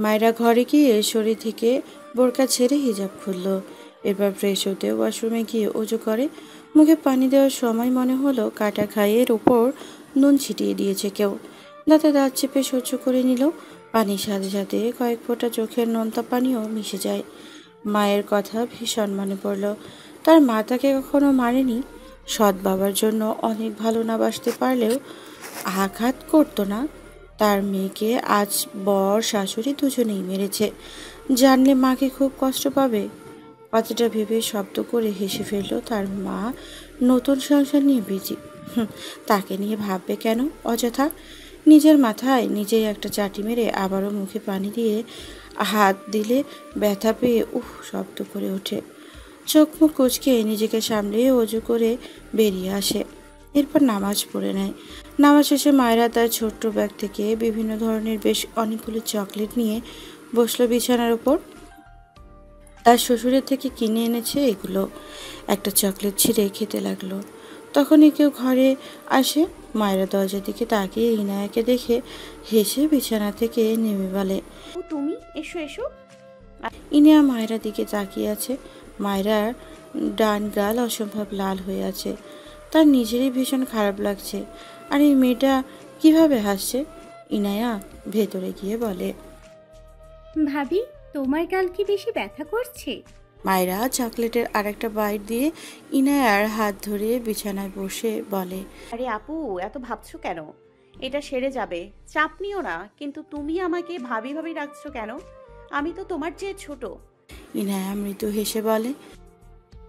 মায়েরা ঘরে গিয়ে শরীর থেকে বোরকা ছেড়ে হিজাব খুলল। এরপর ফ্রেশ হতে ওয়াশরুমে গিয়ে অজু করে। মুখে পানি দেওয়ার সময় মনে হলো কাটা খাইয়ের উপর নুন ছিটিয়ে দিয়েছে কেউ। দাঁতে দাঁত চেপে সহ্য করে নিল। পানির সাথে সাথে কয়েক ফোঁটা চোখের নোনতা পানিও মিশে যায়। মায়ের কথা ভীষণ মনে পড়ল। তার মা তাকে কখনো মারেনি। সৎ বাবার জন্য অনেক ভালো না বাসতে পারলেও আঘাত করতো না। তার মেয়েকে আজ বর শাশুড়ি দুজনেই মেরেছে। জানলে মাকে খুব কষ্ট পাবে। কথাটা ভেবে শব্দ করে হেসে ফেলল তার মা। নতুন সংসার নিয়ে বিজি, তাকে নিয়ে ভাববে কেন অযথা। নিজের মাথায় নিজেই একটা চাটি মেরে আবারও মুখে পানি দিয়ে হাত দিলে ব্যথা পেয়ে শব্দ করে ওঠে। চোখ মুখ কুঁচকে নিজেকে সামলিয়ে অজু করে বেরিয়ে আসে। এরপর নামাজ পড়ে নেয়। নামাজ শেষে মায়েরা তার ছোট্ট ব্যাগ থেকে বিভিন্ন ধরনের বেশ অনেকগুলো চকলেট নিয়ে বসলো বিছানার উপর। তার শ্বশুরের থেকে কিনে এনেছে এগুলো। একটা চকলেট ছিঁড়ে খেতে লাগলো। তখনই কেউ ঘরে আসে। মায়েরা দরজার দিকে তাকিয়ে ইনায়াকে দেখে হেসে বিছানা থেকে নেমে বলে, ও তুমি, এসো এসো। ইনিয়া মায়েরা দিকে তাকিয়ে আছে। মায়েরার ডান গাল অসম্ভব লাল হয়ে আছে। তার নিজেরই ভীষণ খারাপ লাগছে। আর এই মেয়েটা কিভাবে হাসছে। ইনায়া ভেতরে গিয়ে বলে, ভাবি, তোমার গাল কি বেশি ব্যথা করছে? মায়েরা চকলেটের আরেকটা বাইট দিয়ে ইনায়ার হাত ধরে বিছানায় বসে বলে, আরে আপু, এত ভাবছো কেন? এটা সেরে যাবে, চাপ নিও না। কিন্তু তুমি আমাকে ভাবি ভাবি রাখছো কেন? আমি তো তোমার চেয়ে ছোট। ইনায়া মৃদু হেসে বলে,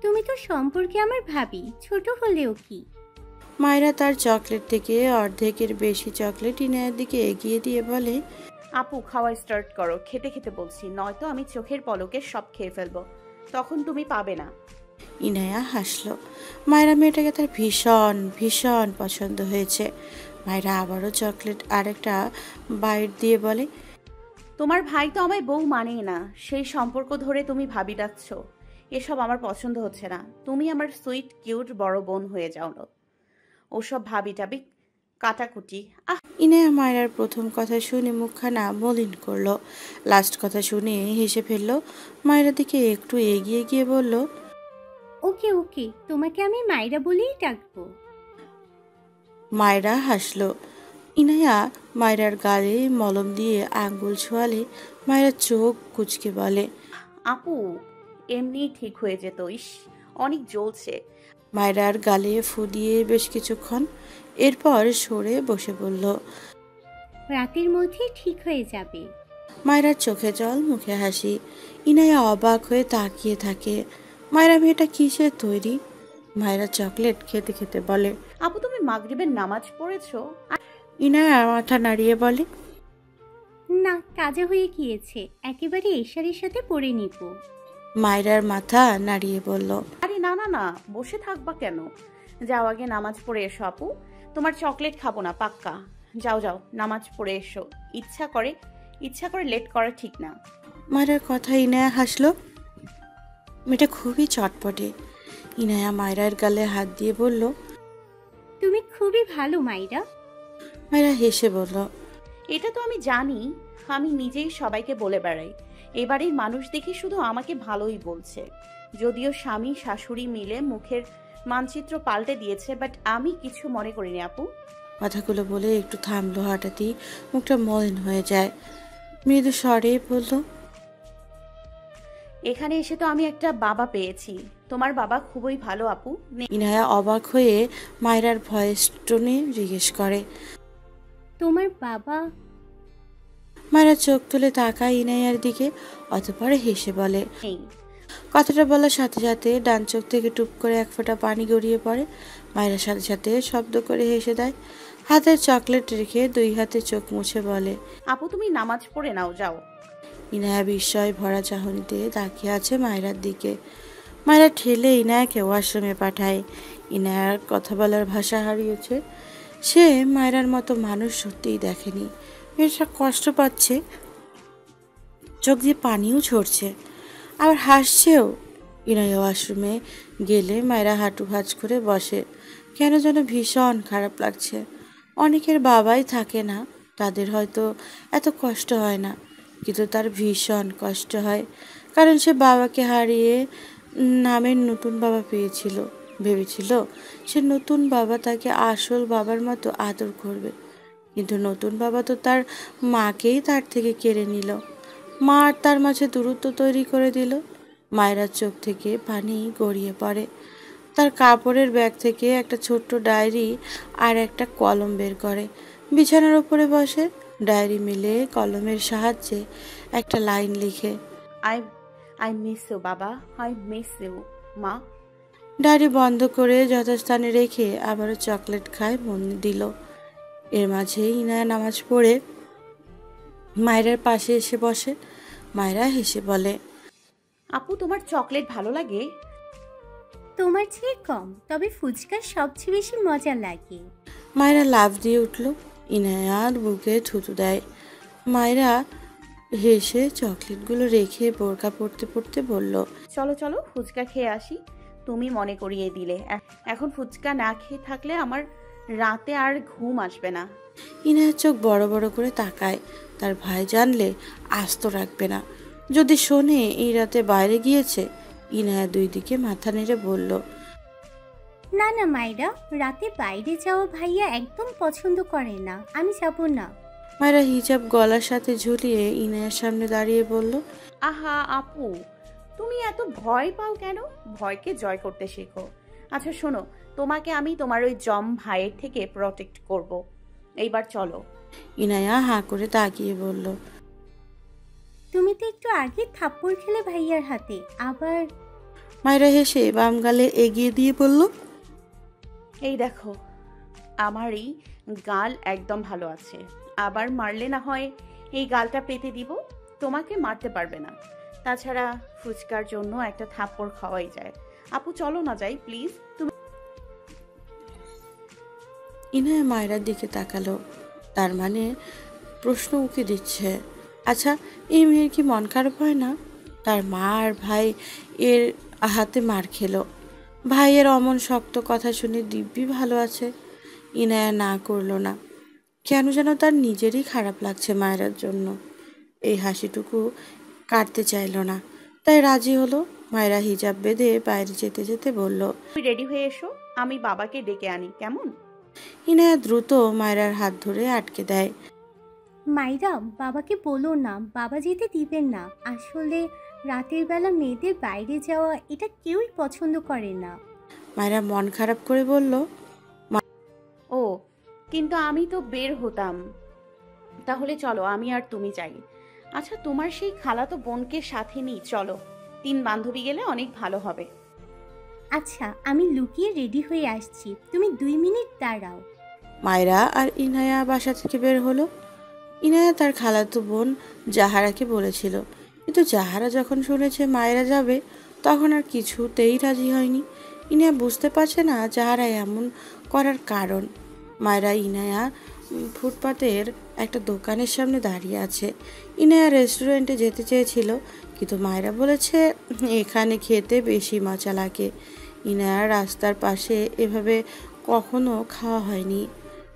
তুমি তো সম্পর্কে আমার ভাবি, ছোট হলেও কি। মায়েরা তার চকলেট থেকে অর্ধেকের বেশি চকলেট ইনায়ার দিকে এগিয়ে দিয়ে বলে, আপু, খাওয়া স্টার্ট করো। খেতে খেতে বলছি, নয়তো আমি চোখের পলকে সব খেয়ে ফেলবো। তখন তুমি পাবে না। ইনায়া হাসলো। মায়েরা মেয়েটাকে তার ভীষণ ভীষণ পছন্দ হয়েছে। মায়েরা আবারও চকলেট আরেকটা বাইট দিয়ে বলে, তোমার ভাই তো আমায় বউ মানেই না, সেই সম্পর্ক ধরে তুমি ভাবি ডাকছো। এসব আমার পছন্দ হচ্ছে না। তুমি আমার সুইট কিউট বড় বোন হয়ে যাও না। ওসব ভাবি টাবি কাটাকুটি, আহ। ইনায়া মায়েরার প্রথম কথা শুনে মুখখানা মলিন করলো। লাস্ট কথা শুনে হেসে ফেললো। মায়ের দিকে একটু এগিয়ে গিয়ে বলল, ওকে ওকে, তোমাকে আমি মাইরা বলেই ডাকবো। মায়েরা হাসলো। ইনায়া মায়েরার গালে মলম দিয়ে আঙ্গুল ছোঁয়ালে মায়েরা চোখ কুঁচকে বলে, আপু, এমনি ঠিক হয়ে যেত। ইস, অনেক জ্বলছে। মায়েরার গালে ফু দিয়ে বেশ কিছুক্ষণ। এরপর সরে বসে বলল, রাতের মধ্যে ঠিক হয়ে যাবে। মায়েরার চোখে জল মুখে হাসি। ইনায়া অবাক হয়ে তাকিয়ে থাকে। মায়েরা মেয়েটা কিসের তৈরি। মায়েরা চকলেট খেতে খেতে বলে, আপু, তুমি মাগরিবের নামাজ পড়েছো? ইনায়া মাথা নাড়িয়ে বলে, না, কাজা হয়ে গিয়েছে, একেবারে এশারের সাথে পড়ে নিব। মায়েরার মাথা নাড়িয়ে বলল, আরে না না না, বসে থাকবা কেন? যাও, আগে নামাজ পড়ে এসো আপু। তোমার চকলেট খাবো না, পাক্কা। যাও যাও, নামাজ পড়ে এসো। ইচ্ছা করে লেট করা ঠিক না। মায়েরার কথা ইনায়া হাসলো। মেয়েটা খুবই চটপটে। ইনায়া মায়েরার গালে হাত দিয়ে বলল, তুমি খুবই ভালো মাইরা। মায়েরা হেসে বলল, এটা তো আমি জানি। আমি নিজেই সবাইকে বলে বেড়াই। এবারের মানুষ দেখে শুধু আমাকে ভালোই বলছে। যদিও স্বামী শাশুড়ি মিলে মুখের মানচিত্র পাল্টে দিয়েছে, বাট আমি কিছু মনে করিনি আপু। কথাগুলো বলে একটু থামলো। হঠাৎই মুখটা মলিন হয়ে যায়। মৃদু স্বরে বলল, এখানে এসে তো আমি একটা বাবা পেয়েছি। তোমার বাবা খুবই ভালো আপু। ইনায়া অবাক হয়ে মায়েরার ভয়েস টোনে জিজ্ঞেস করে। তোমার বাবা? মায়েরা চোখ তুলে তাকায় ইনায়ার দিকে, অতঃপর হেসে বলে। নেই। কথাটা বলার সাথে সাথে ডান চোখ থেকে টুপ করে এক ফোঁটা পানি গড়িয়ে পড়ে। মায়ের সাথে সাথে শব্দ করে হেসে দেয়। হাতের চকলেট রেখে দুই হাতে চোখ মুছে বলে, আপু, তুমি নামাজ পড়ে নাও, যাও। ইনায়া বিস্ময় ভরা চাহনিতে তাকিয়ে আছে মায়েরার দিকে। মায়েরা ঠেলে ইনায়াকে ওয়াশরুমে পাঠায়। ইনায়ার কথা বলার ভাষা হারিয়েছে। সে মায়েরার মতো মানুষ সত্যিই দেখেনি। মেয়েটা কষ্ট পাচ্ছে, চোখ দিয়ে পানিও ঝরছে, আবার হাসছেও। ইনায়া ওয়াশরুমে গেলে মায়েরা হাঁটু ভাঁজ করে বসে। কেন যেন ভীষণ খারাপ লাগছে। অনেকের বাবাই থাকে না, তাদের হয়তো এত কষ্ট হয় না। কিন্তু তার ভীষণ কষ্ট হয়, কারণ সে বাবাকে হারিয়ে নামের নতুন বাবা পেয়েছিল। ভেবেছিল সে নতুন বাবা তাকে আসল বাবার মতো আদর করবে, কিন্তু নতুন বাবা তো তার মাকেই তার থেকে কেড়ে নিল। মা আর তার মাঝে দূরত্ব তৈরি করে দিল। মায়েরার চোখ থেকে পানি গড়িয়ে পড়ে। তার কাপড়ের ব্যাগ থেকে একটা ছোট্ট ডায়েরি আর একটা কলম বের করে, বিছানার উপরে বসে ডায়েরি মিলে কলমের সাহায্যে একটা লাইন লিখে। আই আই মিস ইউ বাবা, আই মিস ইউ মা। ডায়েরি বন্ধ করে যথাস্থানে রেখে আবারও চকলেট খায় মন দিল। এর মাঝে ইনায়া নামাজ পড়ে মায়েরার পাশে এসে বসে। মায়েরা হেসে বলে, আপু তোমার চকলেট ভালো লাগে? তোমার চেয়ে কম, তবে ফুচকা সবচেয়ে বেশি মজা লাগে। মায়েরা লাফ দিয়ে উঠল। ইনায়ার বুকে থুতু দেয়। মায়েরা হেসে চকলেটগুলো রেখে বোরকা পড়তে পড়তে বলল, চলো চলো ফুচকা খেয়ে আসি। তুমি মনে করিয়ে দিলে। এখন ফুচকা না খেয়ে থাকলে আমার রাতে আর ঘুম আসবে না। ইনায়ার চোখ বড় বড় করে তাকায়। তার ভাই জানলে আস্ত রাখবে না। যদি শোনে এই রাতে বাইরে গিয়েছে। ইনায়া দুই দিকে মাথা নেড়ে বলল, না না মাইরা, রাতে বাইরে যাওয়া ভাইয়া একদম পছন্দ করে না, আমি যাব না। মায়েরা হিজাব গলার সাথে ঝুলিয়ে ইনায়ার সামনে দাঁড়িয়ে বলল, আহা আপু, তুমি এত ভয় পাও কেন? ভয়কে জয় করতে শেখো। আচ্ছা শোনো, তোমাকে আমি তোমার ওই জম ভাইয়ের থেকে প্রটেক্ট করব। এইবার চলো। ইনায়া হাঁ করে তাকিয়ে বলল, তুমি তো একটু আগে থাপ্পড় খেলে ভাইয়ার হাতে, আবার। মায়েরা হেসে বাম গালে এগিয়ে দিয়ে বলল, এই দেখো, আমারই গাল একদম ভালো আছে। আবার মারলে না হয় এই গালটা পেতে দিব। তোমাকে মারতে পারবে না। তাছাড়া ফুচকার জন্য একটা থাপ্পড় খাওয়াই যায়। আপু চলো না যাই প্লিজ। তুমি ইনায়া মায়েরার দিকে তাকালো। তার মানে প্রশ্ন উকি দিচ্ছে, আচ্ছা এই মেয়ের কি মন খারাপ হয় না? তার মা আর ভাই এর হাতে মার খেলো। ভাইয়ের অমন শক্ত কথা শুনে দিব্যি ভালো আছে। ইনায়া না করলো না। কেন যেন তার নিজেরই খারাপ লাগছে মায়েরার জন্য। এই হাসিটুকু কাটতে চাইলো না, তাই রাজি হলো। মায়েরা হিজাব বেঁধে বাইরে যেতে যেতে বলল, রেডি হয়ে এসো, আমি বাবাকে ডেকে আনি, কেমন? ইনায়া দ্রুত মায়েরার হাত ধরে আটকে দেয়। মাইরা, বাবাকে বলো না, বাবা যেতে দিবেন না। আসলে রাতের বেলা মেয়েদের বাইরে যাওয়া এটা কেউই পছন্দ করে না। মায়েরা মন খারাপ করে বলল, ও, কিন্তু আমি তো বের হতাম। তাহলে চলো, আমি আর তুমি যাই। আচ্ছা তোমার সেই খালাতো বোনকে সাথে নিই, চলো। 3 বান্ধবী গেলে অনেক ভালো হবে। আচ্ছা, আমি লুকিয়ে রেডি হয়ে আসছি, তুমি 2 মিনিট দাঁড়াও। মায়েরা আর ইনায়া বাসা থেকে বের হলো। ইনায়া তার খালাতো বোন জাহারাকে বলেছিল, কিন্তু জাহারা যখন শুনেছে মায়েরা যাবে তখন আর কিছুতেই রাজি হয়নি। ইনায়া বুঝতে পারছে না জাহারা এমন করার কারণ। মায়েরা ইনায়া ফুটপাতের একটা দোকানের সামনে দাঁড়িয়ে আছে। ইনায়া রেস্টুরেন্টে যেতে চেয়েছিল, কিন্তু মায়েরা বলেছে এখানে খেতে বেশি মজা লাগে। ইনায়া রাস্তার পাশে এভাবে কখনো খাওয়া হয়নি।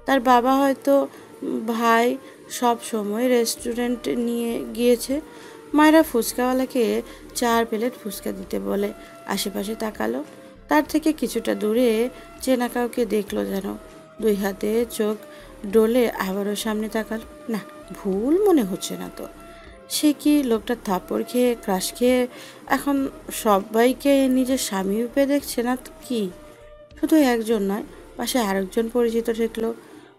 তার বাবা হয়তো ভাই সব সময় রেস্টুরেন্টে নিয়ে গিয়েছে। মায়েরা ফুচকাওয়ালাকে 4 প্লেট ফুচকা দিতে বলে আশেপাশে তাকালো। তার থেকে কিছুটা দূরে চেনা কাউকে দেখলো যেন। 2 হাতে চোখ ডলে আবারও সামনে তাকালো। না, ভুল মনে হচ্ছে না তো। সে কি লোকটা থাপ্পড় খেয়ে ক্রাশ খেয়ে এখন সবাইকে নিজের স্বামী রূপে দেখছে না তো কি? শুধু একজন নয়, পাশে আরেকজন পরিচিত ঠেকলো।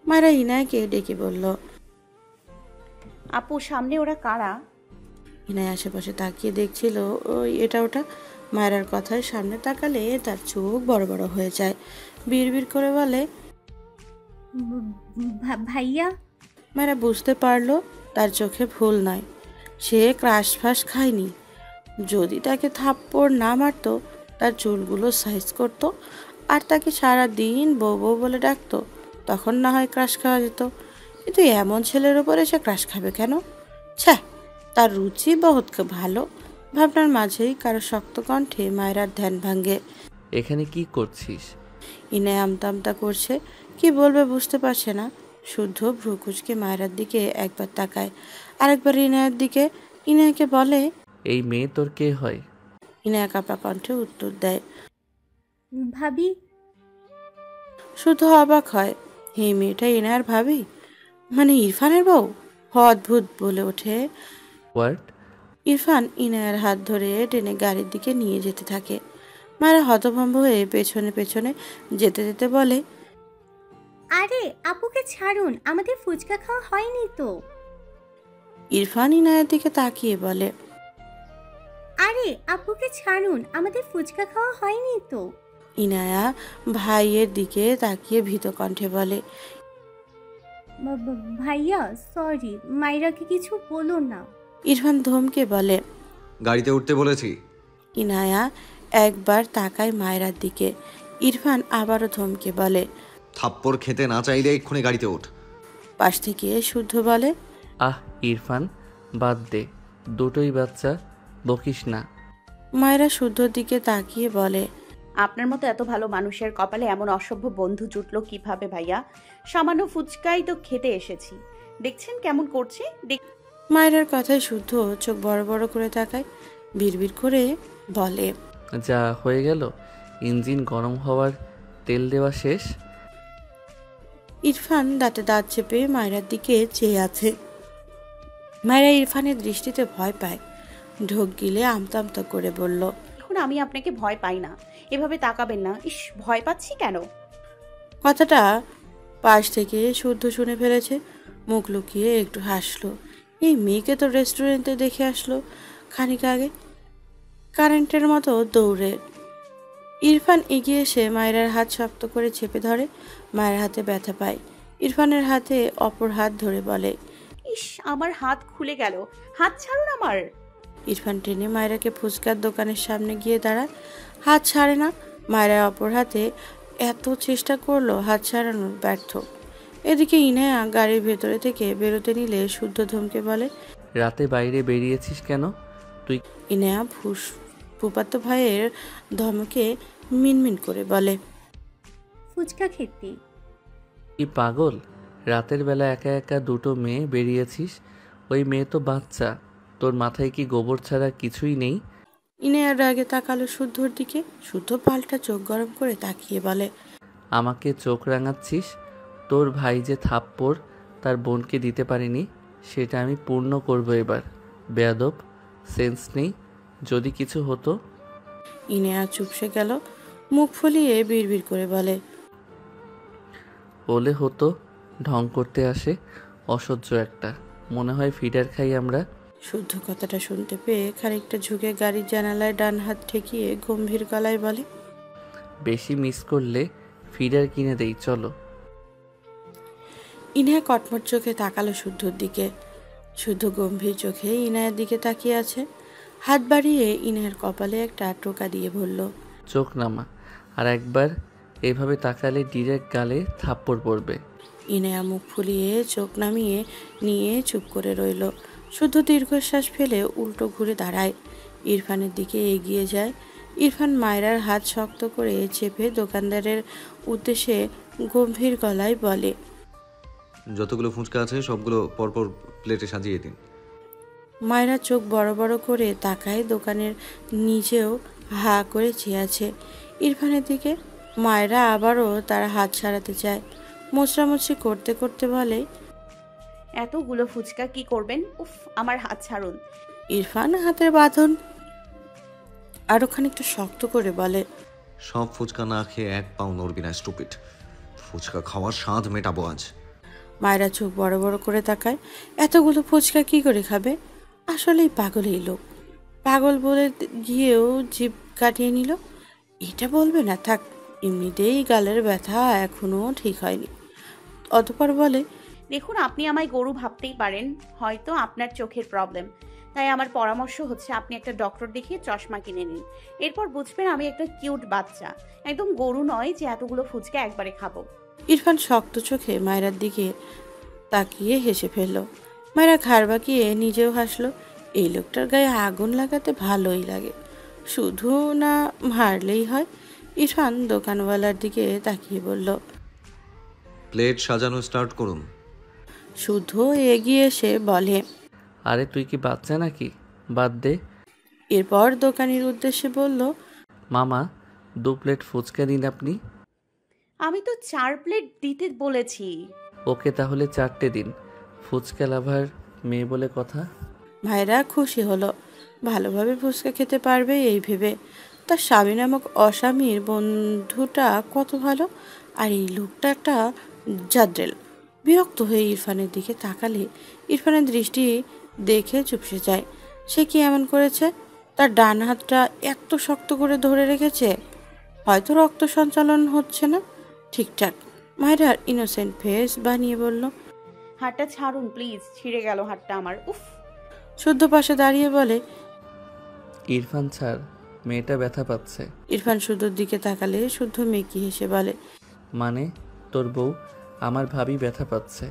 মায়েরা ইনায়াকে ডেকে বলল, আপু সামনে ওরা কারা? ইনায়া আশেপাশে তাকিয়ে দেখছিল ওই এটা ওটা। মায়েরার কথায় সামনে তাকালে তার চোখ বড় বড় হয়ে যায়। বিড়বিড় করে বলে, ভাইয়া। মায়েরা বুঝতে পারলো তার চোখে ভুল নয়। সে ক্রাশ ফাঁস খায়নি। যদি তাকে থাপ্পড় না মারতো, তার চুলগুলো সাইজ করতো আর তাকে সারা দিন বউ বউ বলে ডাকতো, তখন না হয় ক্রাশ খাওয়া যেত। কিন্তু এমন ছেলের ওপরে সে ক্রাশ খাবে কেন? ছ্যাঃ, তার রুচি বহুত ভালো। ভাবনার মাঝেই কারো শক্ত কণ্ঠে মায়েরার ধ্যান ভাঙে। এখানে কি করছিস? ইনায় আমতা আমতা করছে, কি বলবে বুঝতে পারছে না। শুদ্ধ ভ্রুকুচকে মায়েরার দিকে একবার তাকায়, আরেকবার ইনায়ের দিকে। ইনায়াকে বলে, এই মেয়ে তোর কে হয়? ইনায়া কাপা কণ্ঠে উত্তর দেয়। ভাবি। শুদ্ধ অবাক হয়, এই মেয়েটা ইনায়ার ভাবি, মানে ইরফানের বউ? অদ্ভুত বলে ওঠে। হোয়াট? ইরফান ইনায়ার হাত ধরে টেনে গাড়ির দিকে নিয়ে যেতে থাকে। মায়েরা হতভম্ব হয়ে পেছনে পেছনে যেতে যেতে বলে, আরে আপুকে ছাড়ুন, আমাদের ফুচকা খাওয়া হয়নি তো। ইরফান ইনায়ের দিকে তাকিয়ে বলে, আরে আপুকে ছাড়ুন, আমাদের ফুচকা খাওয়া হয়নি তো। ইনায়া ভাইয়ের দিকে তাকিয়ে ভীত কণ্ঠে বলে, ভাইয়া সরি, মাইরাকে কিছু বলো না। ইরফান ধমকে বলে, গাড়িতে উঠতে বলেছি। ইনায়া একবার তাকায় মায়েরার দিকে। ইরফান আবারও ধমকে বলে, থাপ্পড় খেতে না চাইলে এক্ষুনি গাড়িতে ওঠ। পাশ থেকে শুদ্ধ বলে, আহ ইরফান, বাদ দে, দুটোই বাচ্চা, বকিস না। মায়েরা শুদ্ধর দিকে তাকিয়ে বলে, আপনার মতো এত ভালো মানুষের কপালে এমন অসভ্য বন্ধু জুটলো কিভাবে ভাইয়া? সামান্য ফুচকাই তো খেতে এসেছি, দেখছেন কেমন করছে। মায়েরার কথায় শুদ্ধ চোখ বড় বড় করে তাকায়, বিড়বিড় করে বলে, যা হয়ে গেল, ইঞ্জিন গরম হওয়ার তেল দেওয়া শেষ। ইরফান দাঁতে দাঁত চেপে মায়েরার দিকে চেয়ে আছে। মায়েরা ইরফানের দৃষ্টিতে ভয় পায়, ঢোক গিলে আমতা আমতা করে বলল, এখন আমি আপনাকে ভয় পাই না, এভাবে তাকাবেন না। ইস, ভয় পাচ্ছি কেন? কথাটা পাশ থেকে শুদ্ধ শুনে ফেলেছে। মুখ লুকিয়ে একটু হাসলো। এই মেয়েকে তো রেস্টুরেন্টে দেখে আসলো খানিক আগে, কারেন্টের মতো দৌড়ে। ইরফান এগিয়ে এসে মায়েরার হাত শক্ত করে চেপে ধরে। মায়ের হাতে ব্যথা পায়। ইরফানের হাতে অপর হাত ধরে বলে, ইস, আমার হাত খুলে গেল, হাত ছাড়ুন আমার। ইরফান টেনে মায়েরাকে ফুচকার দোকানের সামনে গিয়ে দাঁড়ায়। হাত ছাড়ে না। মায়েরা অপর হাতে এত চেষ্টা করলো, হাত ছাড়ানোর ব্যর্থ। এদিকে ইনায়া গাড়ির ভেতরে থেকে বেরোতে নিলে শুদ্ধ ধমকে বলে, রাতে বাইরে বেরিয়েছিস কেন তুই? ইনায়া ফুপাতো ভাইয়ের ধমকে মিনমিন করে বলে, ফুচকা খেতে। কি পাগল, রাতের বেলা একা একা দুটো মেয়ে বেরিয়েছিস? ওই মেয়ে তো বাচ্চা, তোর মাথায় কি গোবর ছাড়া কিছুই নেই? ইনায়ার রাগে তাকালো শুদ্ধর দিকে। শুদ্ধ পাল্টা চোখ গরম করে তাকিয়ে বলে, আমাকে চোখ রাঙাচ্ছিস? তোর ভাই যে থাপ্পড় তার বোনকে দিতে পারিনি, সেটা আমি পূর্ণ করব এবার। বেয়াদব, সেন্স নেই। যদি কিছু হতো? ইনায়া চুপসে গেল, মুখ ফুলিয়ে বিড়বিড় করে বলে, বলে হতো, ঢং করতে আসে, অসহ্য একটা। মনে হয় ফিডার খাই আমরা। শুদ্ধ কথাটা শুনতে পেয়ে খানিকটা ঝুঁকে গাড়ির জানালায় ডান হাত ঠেকিয়ে গম্ভীর গলায় বলে, বেশি মিস করলে ফিডার কিনে দেই, চলো। ইনায়া কটমট চোখে তাকালো শুদ্ধর দিকে। শুদ্ধ গম্ভীর চোখে ইনায়ের দিকে তাকিয়ে আছে। হাত বাড়িয়ে ইনায়ের কপালে একটা টোকা দিয়ে বলল, চোখ নামা, আর একবার এভাবে তাকালে ডিরেক্ট গালে থাপ্পড় পড়বে। ইনায়া মুখ ফুলিয়ে চোখ নামিয়ে নিয়ে চুপ করে রইল। শুদ্ধ দীর্ঘশ্বাস ফেলে উল্টো ঘুরে দাঁড়ায়, ইরফানের দিকে এগিয়ে যায়। ইরফান মায়রার হাত শক্ত করে চেপে দোকানদারের উদ্দেশ্যে গম্ভীর গলায় বলে, যতগুলো ফুচকা আছে সবগুলো পরপর প্লেটে সাজিয়ে দিন। মায়রা চোখ বড় বড় করে তাকায় দোকানের নিচেও হা করে চেয়ে আছে ইরফানের দিকে। মায়রা আবারও তার হাত ছাড়াতে চায়, মোচড়ামুচড়ি করতে করতে বলে, এতগুলো ফুচকা কি করবেন? উফ, আমার হাত ছাড়ুন। ইরফান হাতের বাঁধন আরো খানিকটা শক্ত করে বলে, সব ফুচকা না খেয়ে এক পাও নড়বি না স্টুপিড। ফুচকা খাওয়ার স্বাদ মেটাবো আজ। মায়েরা চোখ বড় বড় করে তাকায়। এতগুলো ফুচকা কি করে খাবে? আসলেই পাগল এই লোক। পাগল বলে গিয়েও জিভ কাটিয়ে নিল। এটা বলবে না, থাক, এমনিতেই গালের ব্যথা এখনো ঠিক হয়নি। অতঃপর বলে, দেখুন, আপনি আমায় গরু ভাবতেই পারেন, হয়তো আপনার চোখের প্রবলেম। তাই আমার পরামর্শ হচ্ছে আপনি একটা ডক্টর দেখিয়ে চশমা কিনে নিন। এরপর বুঝবেন আমি একটা কিউট বাচ্চা, একদম গরু নয় যে এতগুলো ফুচকা একবারে খাবো। ইরফান শক্ত চোখে মায়রার দিকে তাকিয়ে হেসে ফেলল। মায়েরা ঘাড় বাঁকিয়ে নিজেও হাসলো। এই লোকটার গায়ে আগুন লাগাতে ভালোই লাগে, শুধু না মারলেই হয়। ইরফান দোকানওয়ালার দিকে তাকিয়ে বলল, প্লেট সাজানো স্টার্ট করুন। শুদ্ধ এগিয়ে এসে বলে। আরে তুই কি বাচ্চা নাকি? বাদ দে। এরপর দোকানির উদ্দেশ্যে বলল, মামা 2 প্লেট ফুচকা দিন আপনি। আমি তো 4 প্লেট দিতে বলেছি। ওকে তাহলে 4টে দিন। ফুচকা লাভার মেয়ে বলে কথা। মায়েরা খুশি হলো, ভালোভাবে ফুচকা খেতে পারবে এই ভেবে। তার স্বামী নামক অস্বামীর বন্ধুটা কত ভালো, আর এই লোকটা একটা জাদ্রেল। বিরক্ত হয়ে ইরফানের দিকে তাকালে ইরফানের দৃষ্টি দেখে চুপসে যায়। সে কি এমন করেছে? তার ডান হাতটা এত শক্ত করে ধরে রেখেছে, হয়তো রক্ত সঞ্চালন হচ্ছে না ঠিকঠাক। মায়েরা ইনোসেন্ট ফেস বানিয়ে বলল। হাতটা ছাড়ুন প্লিজ, ছিঁড়ে গেল হাতটা আমার। উফ। শুদ্ধ পাশে দাঁড়িয়ে বলে। ইরফান ছাড়, মেয়েটা ব্যথা পাচ্ছে। ইরফান শুদ্ধর দিকে তাকালে শুদ্ধ মেকি হেসে বলে। মানে তোর বউ? আমার ভাবি ব্যথা পাচ্ছে।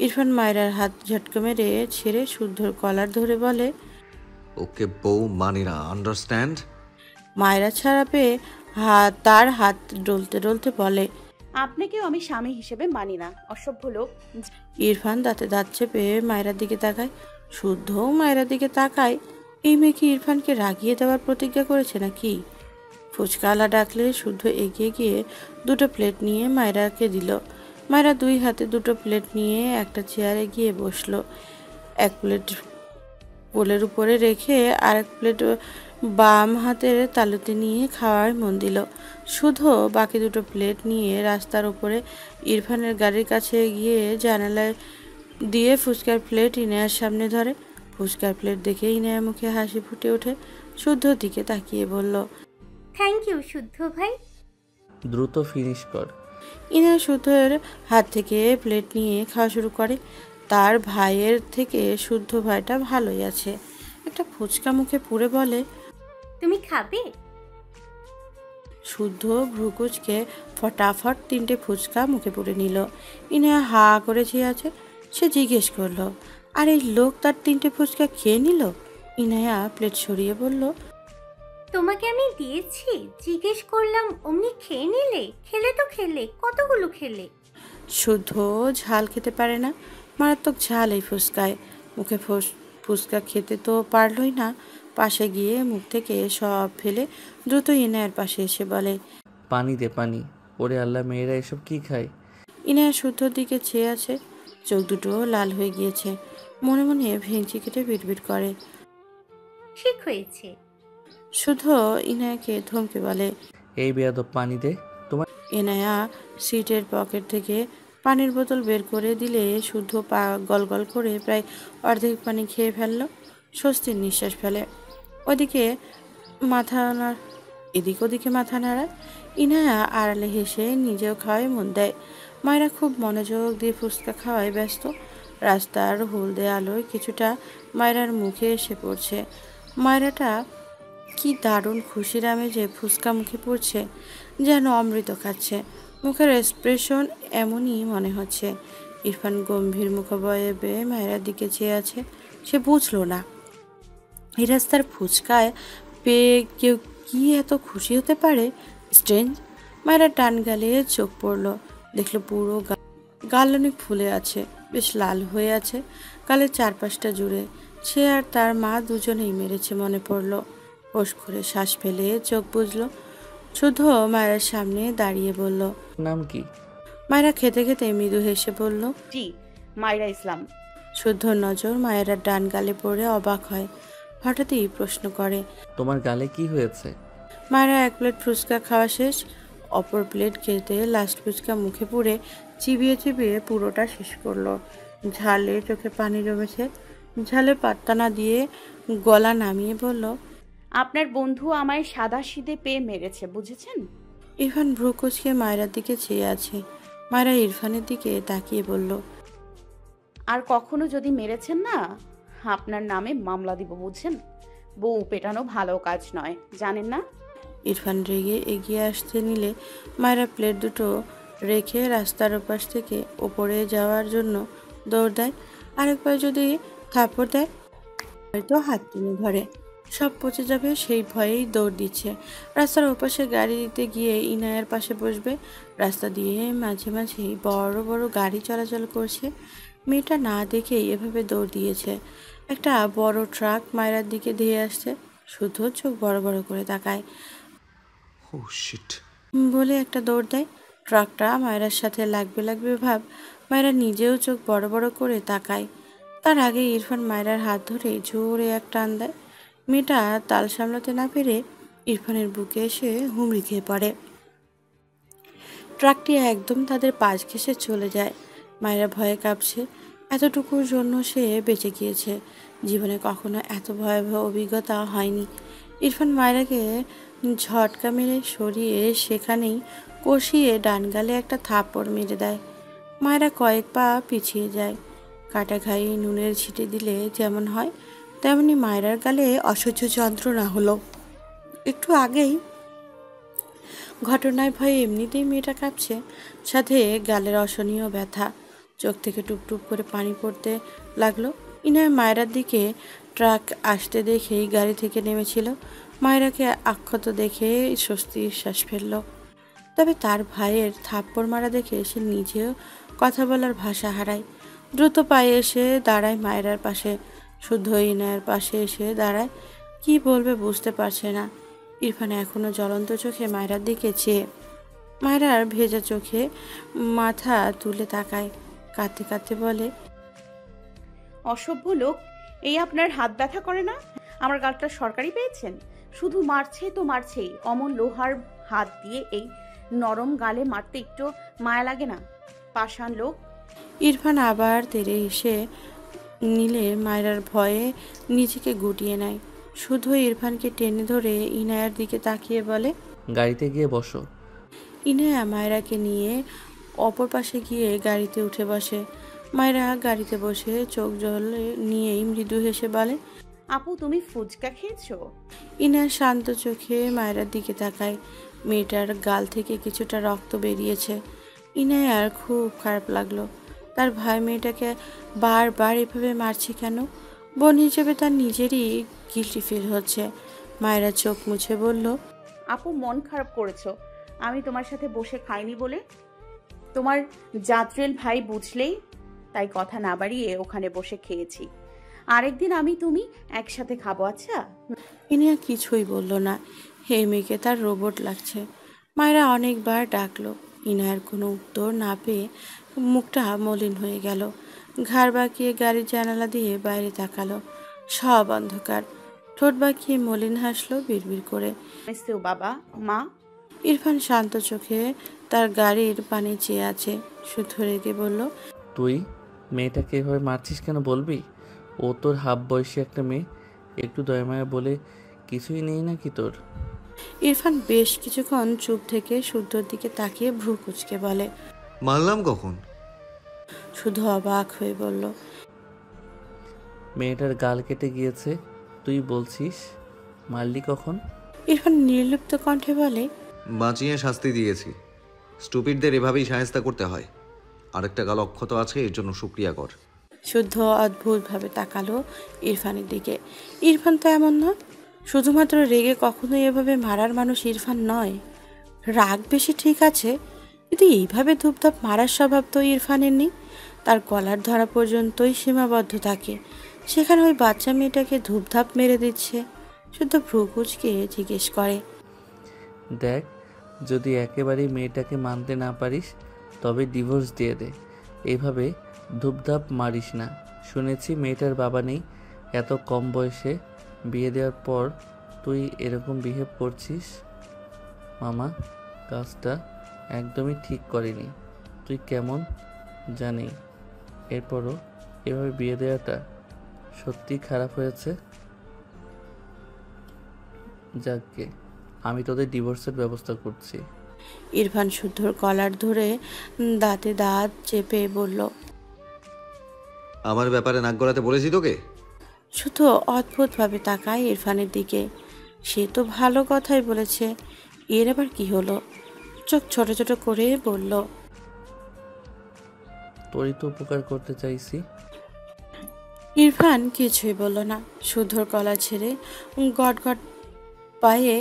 ইরফান মায়েরার হাত ঝটকা মেরে ছেড়ে শুদ্ধর কলার ধরে বলে। ওকে বউ মানি না, আন্ডারস্ট্যান্ড? মায়েরা ছাড়া পেয়ে তার হাত ডলতে ডলতে বলে। আপনাকেও আমি স্বামী হিসেবে মানি না, অসভ্য লোক। ইরফান দাঁতে দাঁত চেপে মায়েরার দিকে তাকায়। শুদ্ধও মায়েরার দিকে তাকায়। এই মেয়ে কি ইরফানকে রাগিয়ে দেওয়ার প্রতিজ্ঞা করেছে নাকি? ফুচকাওয়ালা ডাকলে শুদ্ধ এগিয়ে গিয়ে 2টো প্লেট নিয়ে মায়েরাকে দিল। মায়েরা 2 হাতে 2টো প্লেট নিয়ে একটা চেয়ারে গিয়ে বসলো। 1 প্লেট কোলের উপরে রেখে আরেক প্লেট বাম হাতের তালুতে নিয়ে খাওয়ার মন দিল। শুধু বাকি 2টো প্লেট নিয়ে রাস্তার উপরে ইরফানের গাড়ির কাছে গিয়ে জানালায় দিয়ে ফুচকার প্লেট ইনায়ার সামনে ধরে। ফুচকার প্লেট দেখে ইনায়ার মুখে হাসি ফুটে ওঠে। শুদ্ধর দিকে তাকিয়ে বলল। থ্যাংক ইউ শুদ্ধ ভাই। দ্রুত ফিনিশ কর। ইনায়া শুদ্ধের হাত থেকে প্লেট নিয়ে খাওয়া শুরু করে। তার ভাইয়ের থেকে শুদ্ধ ভাইটা ভালোই আছে। একটা ফুচকা মুখে পুরে বলে। তুমি খাবে? শুদ্ধ ভ্রুকুচকে ফটাফট 3টে ফুচকা মুখে পুরে নিল। ইনায়া হা করে চেয়ে আছে। সে জিজ্ঞেস করলো, আর এই লোক তার 3টে ফুচকা খেয়ে নিল? ইনায়া প্লেট সরিয়ে বলল। তোমাকে আমি দিয়েছি, জিজ্ঞেস করলাম অমনি খেয়ে নিলে? খেলে তো খেলে, কতগুলো খেলে? শুদ্ধ ঝাল খেতে পারে না, মারাত্মক ঝাল এই ফুচকায়। মুখে ফুচকা খেতে তো পারলই না, পাশে গিয়ে মুখ থেকে সব ফেলে দ্রুত ইনায়ার পাশে এসে বলে। পানি দে পানি। ওরে আল্লাহ, মেয়েরা এসব কি খায়? ইনায়া শুদ্ধর দিকে চেয়ে আছে। চোখ দুটো লাল হয়ে গিয়েছে। মনে মনে ভেঙচি কেটে বিড়বিড় করে। ঠিক হয়েছে। শুদ্ধ ইনায়াকে ধমকে বলে। এই বেয়াদব, পানি দে। তোমার ইনায়া সিটের পকেট থেকে পানির বোতল বের করে দিলে শুদ্ধ পা গলগল করে প্রায় অর্ধেক পানি খেয়ে ফেলল। স্বস্তির নিঃশ্বাস ফেলে। ওদিকে এদিক ওদিকে মাথা নাড়ায়। ইনায়া আড়ালে হেসে নিজেও খাওয়ায় মন দেয়। মায়েরা খুব মনোযোগ দিয়ে ফুচকা খাওয়ায় ব্যস্ত। রাস্তার হলদে আলোয় কিছুটা মায়েরার মুখে এসে পড়ছে। মায়েরাটা কি দারুণ খুশির আমেজে ফুচকা মুখে পড়ছে, যেন অমৃত খাচ্ছে। মুখের এক্সপ্রেশন এমনই মনে হচ্ছে। ইরফান গম্ভীর মুখবয়বে মায়েরার দিকে চেয়ে আছে। সে বুঝলো না এই রাস্তার ফুচকায় পেয়ে কেউ কি এত খুশি হতে পারে। স্ট্রেঞ্জ। মায়েরা টান গালে চোখ পড়ল, দেখলো পুরো গাল অনেক ফুলে আছে, বেশ লাল হয়ে আছে গালের চারপাশটা জুড়ে। সে আর তার মা দুজনেই মেরেছে মনে পড়লো। হোশ করে শ্বাস ফেলে চোখ বুঝলো। শুদ্ধ মায়ের সামনে দাঁড়িয়ে বলল। নাম কি? মায়েরা খেতে খেতে মৃদু হেসে বলল। জি, মাইরা ইসলাম। শুদ্ধ নজর মায়েরা ডান গালে পড়ে অবাক হয়। হঠাৎই প্রশ্ন করে। তোমার গালে কি হয়েছে? মায়েরা 1 প্লেট ফুচকা খাওয়া শেষ। অপর প্লেট খেতে লাস্ট ফুচকা মুখে পুরে চিবিয়ে চিবিয়ে পুরোটা শেষ করলো। ঝালে চোখে পানি জমেছে। ঝালে পাত্তা না দিয়ে গলা নামিয়ে বলল। আপনার বন্ধু আমায় সাদাসিধে পেয়ে মেরেছে, বুঝেছেন? ইরফান ভ্রু কুঁচকে মায়েরার দিকে চেয়ে আছে। মায়েরা ইরফানের দিকে তাকিয়ে বলল। আর কখনো যদি মেরেছেন না, আপনার নামে মামলা দিব, বুঝছেন? বউ পেটানো ভালো কাজ নয়, জানেন না? ইরফান রেগে এগিয়ে আসতে নিলে মায়েরা প্লেট দুটো রেখে রাস্তার ওপাশ থেকে ওপরে যাওয়ার জন্য দৌড় দেয়। আরেকবার যদি থাপ্পড় দেয় হয়তো হাত টেনে ধরে, সব পচে যাবে সেই ভয়েই দৌড় দিচ্ছে। রাস্তার ওপাশে গাড়ি দিতে গিয়ে ইনায়ার পাশে বসবে। রাস্তা দিয়ে মাঝে মাঝেই বড় বড় গাড়ি চলাচল করছে। মেয়েটা না দেখেই এভাবে দৌড় দিয়েছে। একটা বড় ট্রাক মায়রার দিকে ধেয়ে আসছে। শুদ্ধ চোখ বড় বড় করে তাকায় ও শিট। বলে একটা দৌড় দেয়। ট্রাকটা মায়রার সাথে লাগবে লাগবে ভাব। মায়রা নিজেও চোখ বড় বড় করে তাকায়। তার আগে ইরফান মায়রার হাত ধরে জোরে এক টান দেয়। মেয়েটা তাল সামলাতে না পেরে ইরফানের বুকে এসে হুমড়ি খেয়ে পড়ে। ট্রাকটি একদম তাদের পাশ ঘেঁষে চলে যায়। মায়েরা ভয়ে কাঁপছে। এতটুকুর জন্য সে বেঁচে গিয়েছে। জীবনে কখনো এত ভয়াবহ অভিজ্ঞতা হয়নি। ইরফান মায়েরাকে ঝটকা মেরে সরিয়ে সেখানেই কষিয়ে ডান গালে একটা থাপ্পড় মেরে দেয়। মায়েরা কয়েক পা পিছিয়ে যায়। কাটা খাইয়ে নুনের ছিটে দিলে যেমন হয় তেমনি মায়েরার গালে অসহ্য যন্ত্রণা হলো। একটু আগেই ঘটনায় ভয়ে এমনিতেই মেয়েটা কাঁপছে, সাথে গালের অসহনীয় ব্যথা। চোখ থেকে টুপটুপ করে পানি পড়তে লাগলো। ইনায় মায়রার দিকে ট্রাক আসতে দেখেই গাড়ি থেকে নেমেছিল। মায়রাকে আক্ষত দেখে স্বস্তির শ্বাস ফেলল। তবে তার ভাইয়ের থাপ্পড় মারা দেখে সে নিজেও কথা বলার ভাষা হারায়। দ্রুত পায়ে এসে দাঁড়ায় মায়রার পাশে। শুদ্ধ ইনায়ের পাশে এসে দাঁড়ায়। কি বলবে বুঝতে পারছে না। ইরফান এখনো জ্বলন্ত চোখে মায়রার দিকে চেয়ে। মায়রার ভেজা চোখে মাথা তুলে তাকায়। কাঁদতে কাঁদতে বলে, অসভ্য লোক, এই আপনার হাত ব্যথা করে না? আমার গালটা সরকারি পেয়েছেন? শুধু মারছে তো মারছেই। অমন লোহার হাত দিয়ে এই নরম গালে মারতে একটু মায়া লাগে না? পাষাণ লোক। ইরফান আবার তেড়ে এসে নিলে মায়রার ভয়ে নিজেকে গুটিয়ে নেয়। শুধু ইরফানকে টেনে ধরে ইনায়ার দিকে তাকিয়ে বলে, গাড়িতে গিয়ে বসো। ইনায়া মায়রাকে নিয়ে অপর পাশে গিয়ে গাড়িতে উঠে বসে। মায়রা গাড়িতে বসে চোখ জলে নিয়েই মৃদু হেসে বলে, আপু, তুমি ফুচকা খেয়েছো? ইনায়া শান্ত চোখে মায়রার দিকে তাকায়। মেয়েটার গাল থেকে কিছুটা রক্ত বেরিয়েছে। ইনায়ার খুব খারাপ লাগলো। তার ভাই মেয়েটাকে বারবার এভাবে মারছে কেন? বোন হিসেবে তার নিজেরই গিল্টি ফিল হচ্ছে। মায়েরা চোখ মুছে বলল, আপু, মন খারাপ করেছো। আমি তোমার সাথে বসে খাইনি বলে। তোমার জাত্রেল ভাই বুঝলেই তাই কথা না বাড়িয়ে ওখানে বসে খেয়েছি। আরেকদিন আমি তুমি একসাথে খাবো, আচ্ছা? ইনিয়া কিছুই বলল না। হে মেয়েকে তার রোবট লাগছে। মায়েরা অনেকবার ডাকলো। ইনায়ার কোনো উত্তর না পেয়ে মুখটা মলিন হয়ে গেল। ঘাড় বাঁকিয়ে গাড়ির জানালা দিয়ে বাইরে তাকালো। সব অন্ধকার। ঠোঁট বাঁকিয়ে মলিন হাসলো বিড়বিড় করে। মিসেও বাবা, মা। ইরফান শান্ত চোখে তার গাড়ির পানে চেয়ে আছে। শুধু রেগে বলল, তুই মেয়েটাকে এভাবে মারছিস কেন বলবি? ও তোর হাফ বয়সী একটা মেয়ে। একটু দয়ামায়া বলে কিছুই নেই নাকি তোর? ইরফান বেশ কিছুক্ষণ চুপ থেকে শুদ্ধর দিকে তাকিয়ে ভ্রু কুঁচকে বলে। মারলাম কখন? শুধু অবাক হয়ে বলল, মেয়েটার গাল কেটে গিয়েছে, তুই বলছিস মারলি কখন? ইরফান নির্লিপ্ত কণ্ঠে বলে, বাঁচিয়ে শাস্তি দিয়েছি। স্টুপিডদের এভাবেই সাহেস্তা করতে হয়। আরেকটা গাল অক্ষত আছে, এর জন্য শুক্রিয়া কর। শুদ্ধ অদ্ভুতভাবে তাকালো ইরফানের দিকে। ইরফান তো এমন না। শুধুমাত্র রেগে কখনোই এভাবে মারার মানুষ ইরফান নয়। রাগ বেশি ঠিক আছে, কিন্তু এইভাবে ধূপধাপ মারার স্বভাব তো ইরফানের নেই। তার গলার ধরা পর্যন্তই সীমাবদ্ধ থাকে, সেখানে ওই বাচ্চা মেয়েটাকে ধূপধাপ মেরে দিচ্ছে। শুদ্ধ ভ্রু কুঁচকে জিজ্ঞেস করে, দেখ, যদি একেবারেই মেয়েটাকে মানতে না পারিস তবে ডিভোর্স দিয়ে দে। এইভাবে ধূপধাপ মারিস না। শুনেছি মেয়েটার বাবা নেই। এত কম বয়সে বিয়ে দেওয়ার পর তুই এরকম বিহেভ করছিস। মামা, কাজটা একদমই ঠিক করেনি। তুই কেমন জানি, এরপরও এভাবে বিয়ে দেওয়াটা সত্যিই খারাপ হয়েছে। যাকগে, আমি তোদের ডিভোর্সের ব্যবস্থা করছি। ইরফান শুদ্ধর কলার ধরে দাঁতে দাঁত চেপে বলল, আমার ব্যাপারে নাক গলাতে বলেছি তোকে? শুধু অদ্ভুতভাবে তাকায় ইরফানের দিকে। সে তো ভালো কথাই বলেছে, এর আবার কি হলো? চোখ ছোট ছোট করে বলল, তোরই তো উপকার করতে চাইছি। ইরফান কিছুই বলল না। শুদ্ধর কলা ছেড়ে গট গট পায়ে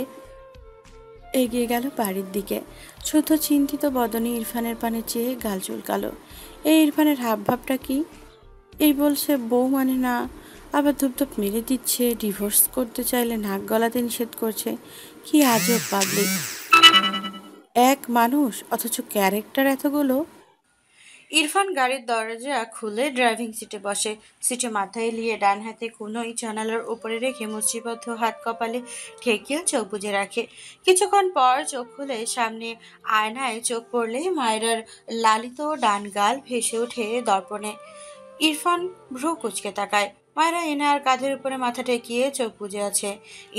এগিয়ে গেল বাড়ির দিকে। শুদ্ধ চিন্তিত বদনে ইরফানের পানে চেয়ে গাল চুলকালো। এই ইরফানের হাবভাবটা কি? এই বলছে বউ মানে না, আবার ধুপধুপ মেরে দিচ্ছে, ডিভোর্স করতে চাইলে নাক গলাতে নিষেধ করছে। কি আজব পাবলিক, এক মানুষ অথচ ক্যারেক্টার এতগুলো। ইরফান গাড়ির দরজা খুলে ড্রাইভিং সিটে বসে। সিটে মাথা এলিয়ে ডান হাতে কোনোই জানালার উপরে রেখে মুষ্টিবদ্ধ হাত কপালে ঠেকিয়ে চোখ বুজে রাখে। কিছুক্ষণ পর চোখ খুলে সামনে আয়নায় চোখ পড়লে মায়রার লালিত ডান গাল ভেসে ওঠে দর্পণে। ইরফান ভ্রু কুঁচকে তাকায়। মায়েরা ইনায়ার কাঁধের উপরে মাথা ঠেকিয়ে চোখ বুজে আছে।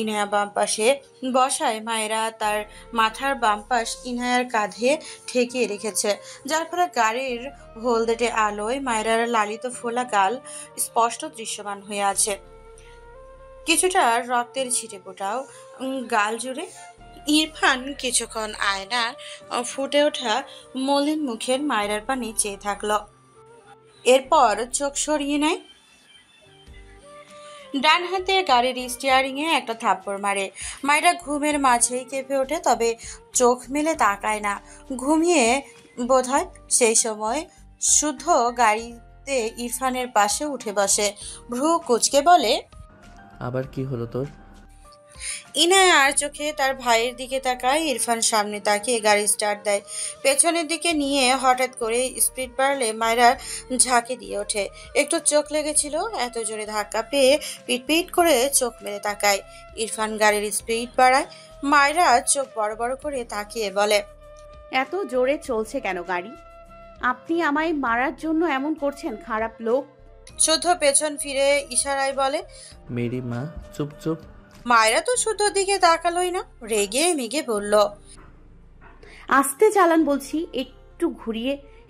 ইনায়া বাম পাশে বসায় মায়েরা তার মাথার বাম পাশ ইনায়ার কাঁধে ঠেকিয়ে রেখেছে, যার ফলে গাড়ির হলদেটে আলোয় মায়েরার লালিত ফোলা গাল স্পষ্ট দৃশ্যমান হয়ে আছে। কিছুটা রক্তের ছিটে ফোটাও গাল জুড়ে। ইরফান কিছুক্ষণ আয়নার ফুটে ওঠা মলিন মুখের মায়েরার পানে চেয়ে থাকলো, এরপর চোখ সরিয়ে নেয়। ডান হাতে গাড়ির স্টিয়ারিং এ একটা থাপ্পড় মারে। মায়েরা ঘুমের মাঝেই কেঁপে ওঠে, তবে চোখ মেলে তাকায় না। ঘুমিয়ে বোধহয় সেই সময় শুদ্ধ গাড়িতে ইরফানের পাশে উঠে বসে। ভ্রু কুঁচকে বলে, আবার কি হলো তোর? ইনায়া আর চোখে তার ভাইয়ের দিকে তাকায়। ইরফান সামনে তাকিয়ে গাড়ি স্টার্ট দেয়। পেছনের দিকে নিয়ে হঠাৎ করে স্পিড বাড়লে মায়েরা ঝাঁকে দিয়ে ওঠে। একটু চোখ লেগেছিল, এত জোরে ধাক্কা পেয়ে পিটপিট করে চোখ মেলে তাকায়। ইরফান গাড়ির স্পিড বাড়ায়। মায়েরা চোখ বড় বড় করে তাকিয়ে বলে, এত জোরে চলছে কেন গাড়ি? আপনি আমায় মারার জন্য এমন করছেন, খারাপ লোক। শুদ্ধ পেছন ফিরে ইশারায় বলে। মেরি মা, চুপ চুপ। মায়েরা তো শুদ্ধর দিকে তাকালোই না, রেগে মেগে বলল, আস্তে চালান বলছি,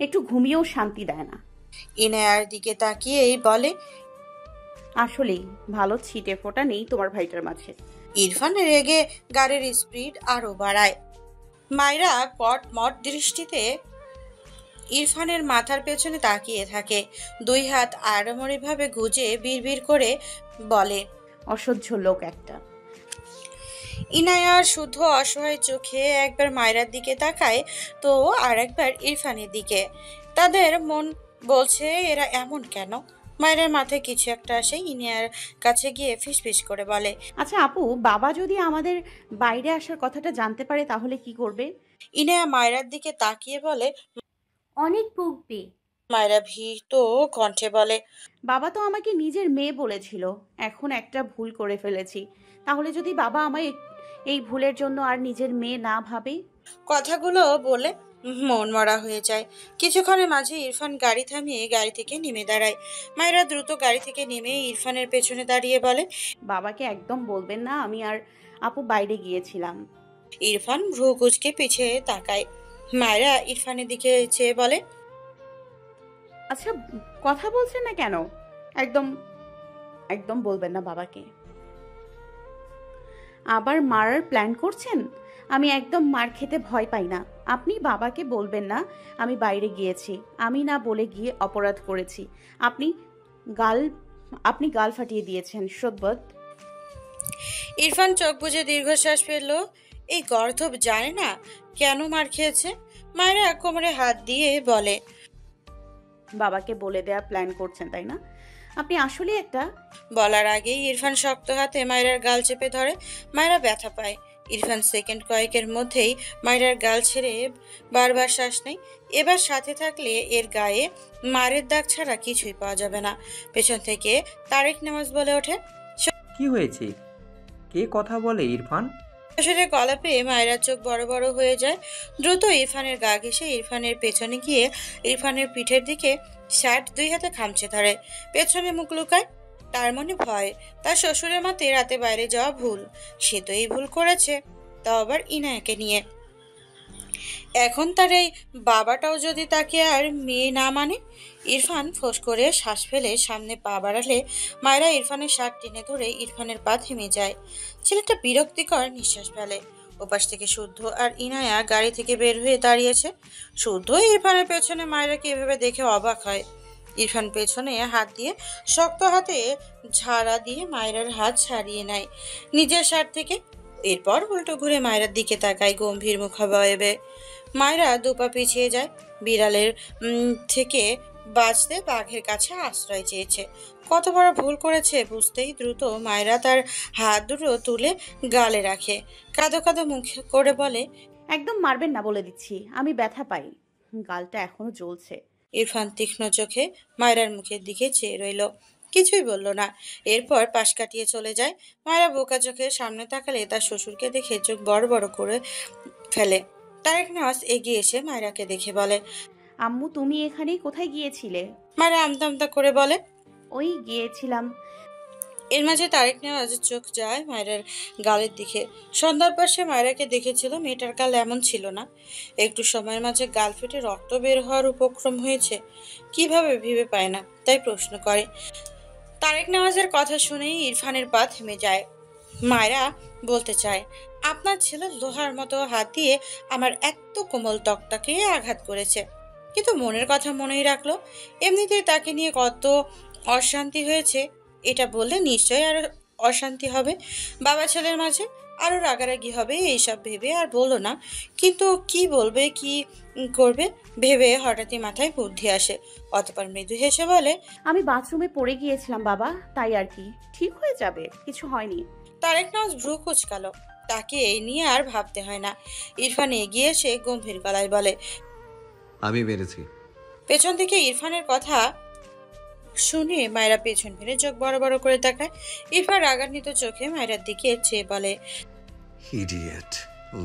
একটু ঘুমিয়েও শান্তি দেয় না। ইনায়ার দিকে তাকিয়েই বলে, আসলেই ভালো ছিটে ফোটা নেই তোমার ভাইটার মাঝে। ইরফান রেগে গাড়ির স্পিড আরো বাড়ায়। মায়েরা কটমট দৃষ্টিতে ইরফানের মাথার পেছনে তাকিয়ে থাকে। দুই হাত আড়মোড়ি ভাবে গুজে বিড়বিড় করে বলে, অসহ্য লোক একটা। ইনায়ার শুদ্ধ অসহায় চোখে একবার মায়েরার দিকে তাকায়, তো আর একবার ইরফানের দিকে। তাদের মন বলছে এরা এমন কেন। মায়ের মাথায় কিছু একটা আসে। ইনায়ার কাছে গিয়ে ফিসফিস করে বলে, আচ্ছা আপু, বাবা যদি আমাদের বাইরে আসার কথাটা জানতে পারে তাহলে কি করবে? ইনায়া মায়েরার দিকে তাকিয়ে বলে। অনেক বকবে। মায়েরা ভীত কণ্ঠে বলে, বাবা তো আমাকে নিজের মেয়ে বলেছিল, এখন একটা ভুল করে ফেলেছি। তাহলে যদি বাবা আমায় এই ভুলের জন্য আর নিজের মেয়ে না ভাবে? কথাগুলো বলে মন মরা হয়ে যায়। কিছুক্ষণের মাঝে ইরফান গাড়ি থামিয়ে গাড়ি থেকে নেমে দাঁড়ায়। মায়েরা দ্রুত গাড়ি থেকে নেমে ইরফানের পেছনে দাঁড়িয়ে বলে, বাবাকে একদম বলবেন না আমি আর আপু বাইরে গিয়েছিলাম। ইরফান ভ্রু কুঁচকে পিছিয়ে তাকায়। মায়েরা ইরফানের দিকে চেয়ে বলে, আচ্ছা কথা বলছেন না কেন? একদম একদম বলবেন না বাবাকে। আবার মারার প্ল্যান করছেন? আমি একদম মার খেতে ভয় পাই না। আপনি বাবাকে বলবেন না আমি বাইরে গিয়েছি, আমি না বলে গিয়ে অপরাধ করেছি। আপনি গাল আপনি গাল ফাটিয়ে দিয়েছেন সদ্বদ। ইরফান চোখ বুজে দীর্ঘশ্বাস ফেলল। এই গর্ধব জানে না কেন মার খেয়েছে। মায়েরা কোমরে হাত দিয়ে বলে, বাবাকে বলে দেওয়ার প্ল্যান করছেন তাই না? আপনি আসলে একটা। বলার আগেই ইরফান শক্ত হাতে মায়েরার গাল চেপে ধরে। মায়েরা ব্যথা পায়। ইরফান সেকেন্ড কয়েকের মধ্যেই মায়েরার গাল ছেড়ে বারবার শ্বাস নেয়। এবার সাথে থাকলে এর গায়ে মারের দাগ ছাড়া কিছুই পাওয়া যাবে না। পেছন থেকে তারেক নেমাজ বলে ওঠে, কি হয়েছে? কে কথা বলে ইরফান? শ্বশুরের গলা পেয়ে মায়েরার চোখ বড় বড় হয়ে যায়। দ্রুত ইরফানের গা ঘেঁষে ইরফানের পেছনে গিয়ে ইরফানের পিঠের দিকে শার্ট দুই হাতে খামচে ধরে। পেছনে মুখ লুকায়। তার মনে ভয়, তার শ্বশুরের মতে রাতে বাইরে যাওয়া ভুল। সে তো এই ভুল করেছে, তাও আবার ইনায়াকে নিয়ে। এখন তার এই বাবাটাও যদি তাকে আর মেয়ে না মানে। ইরফান ফোঁস করে শ্বাস ফেলে সামনে পা বাড়ালে মায়েরা ইরফানের শার্ট টেনে ধরে ইরফানের পা থেমে যায়। ছেলেটা বিরক্তিকর নিঃশ্বাস ফেলে। ওপাশ থেকে শুদ্ধ আর ইনায়া গাড়ি থেকে বের হয়ে দাঁড়িয়েছে। শুদ্ধ ইরফানের পেছনে মায়েরাকে এভাবে দেখে অবাক হয়। ইরফান পেছনে হাত দিয়ে শক্ত হাতে ঝাড়া দিয়ে মায়েরার হাত ছাড়িয়ে নেয় নিজের শার্ট থেকে। এরপর উল্টো ঘুরে মায়েরার দিকে তাকায় গম্ভীর মুখাবয়বে। মায়েরা দুপা পিছিয়ে যায়। বিড়ালের থেকে বাঁচতে বাঘের কাছে আশ্রয় চেয়েছে। কত বড় ভুল করেছে বুঝতেই দ্রুত মায়েরা তার হাত দুটো তুলে গালে রাখে, কাঁদো কাঁদো মুখ করে বলে, একদম মারবেন না বলে দিচ্ছি, আমি ব্যথা পাই, গালটা এখনো জ্বলছে। ইরফান তীক্ষ্ণ চোখে মায়রার মুখের দিকে চেয়ে রইল, কিছুই বলল না। এরপর পাশ কাটিয়ে চলে যায়। মায়রা বোকা চোখে সামনে তাকালে তার শ্বশুরকে দেখে চোখ বড় বড় করে ফেলে। তারেক নওয়াজ এগিয়ে এসে মায়রাকে দেখে বলে, আম্মু তুমি এখানে কোথায় গিয়েছিলে? মায়রা আমতা আমতা করে বলে, ওই গিয়েছিলাম। এর মাঝে তারেক নেওয়াজের চোখ যায় মায়রার গালের দিকে। সন্ধ্যার পর সে মায়রাকে দেখেছিল, মেয়েটার গাল এমন ছিল না। একটু সময়ের মাঝে গাল ফেটে রক্ত বের হওয়ার উপক্রম হয়েছে, কিভাবে ভেবে পায় না, তাই প্রশ্ন করে। তারেক নেওয়াজের কথা শুনেই ইরফানের পা থেমে যায়। মায়রা বলতে চায়, আপনার ছেলে লোহার মতো হাত দিয়ে আমার এত কোমল ত্বকটাকে আঘাত করেছে, কিন্তু মনের কথা মনেই রাখলো। এমনিতেই তাকে নিয়ে কত অশান্তি হয়েছে, এটা বললে নিশ্চয়ই আর অশান্তি হবে বাবা ছেলের মাঝে, আরো রাগারাগি হবে, এইসব ভেবে আর বললো না। কিন্তু কি বলবে কি করবে ভেবে হঠাৎই মাথায় বুদ্ধি আসে। অতঃপর মৃদু হেসে বলে, আমি বাথরুমে পড়ে গিয়েছিলাম বাবা, তাই আর কি, ঠিক হয়ে যাবে, কিছু হয়নি। তারেক নওয়াজ ভ্রু কুচকালো, তাকে এই নিয়ে আর ভাবতে হয় না। ইরফান এগিয়ে এসে গম্ভীর গলায় বলে, আমি মেরেছি। পেছন থেকে ইরফানের কথা শুনে মায়েরা পেছন ফিরে চোখ বড় বড় করে তাকায়। ইরফান রাগান্বিত চোখে মায়েরার দিকে চেয়ে বলে, ইডিয়েট,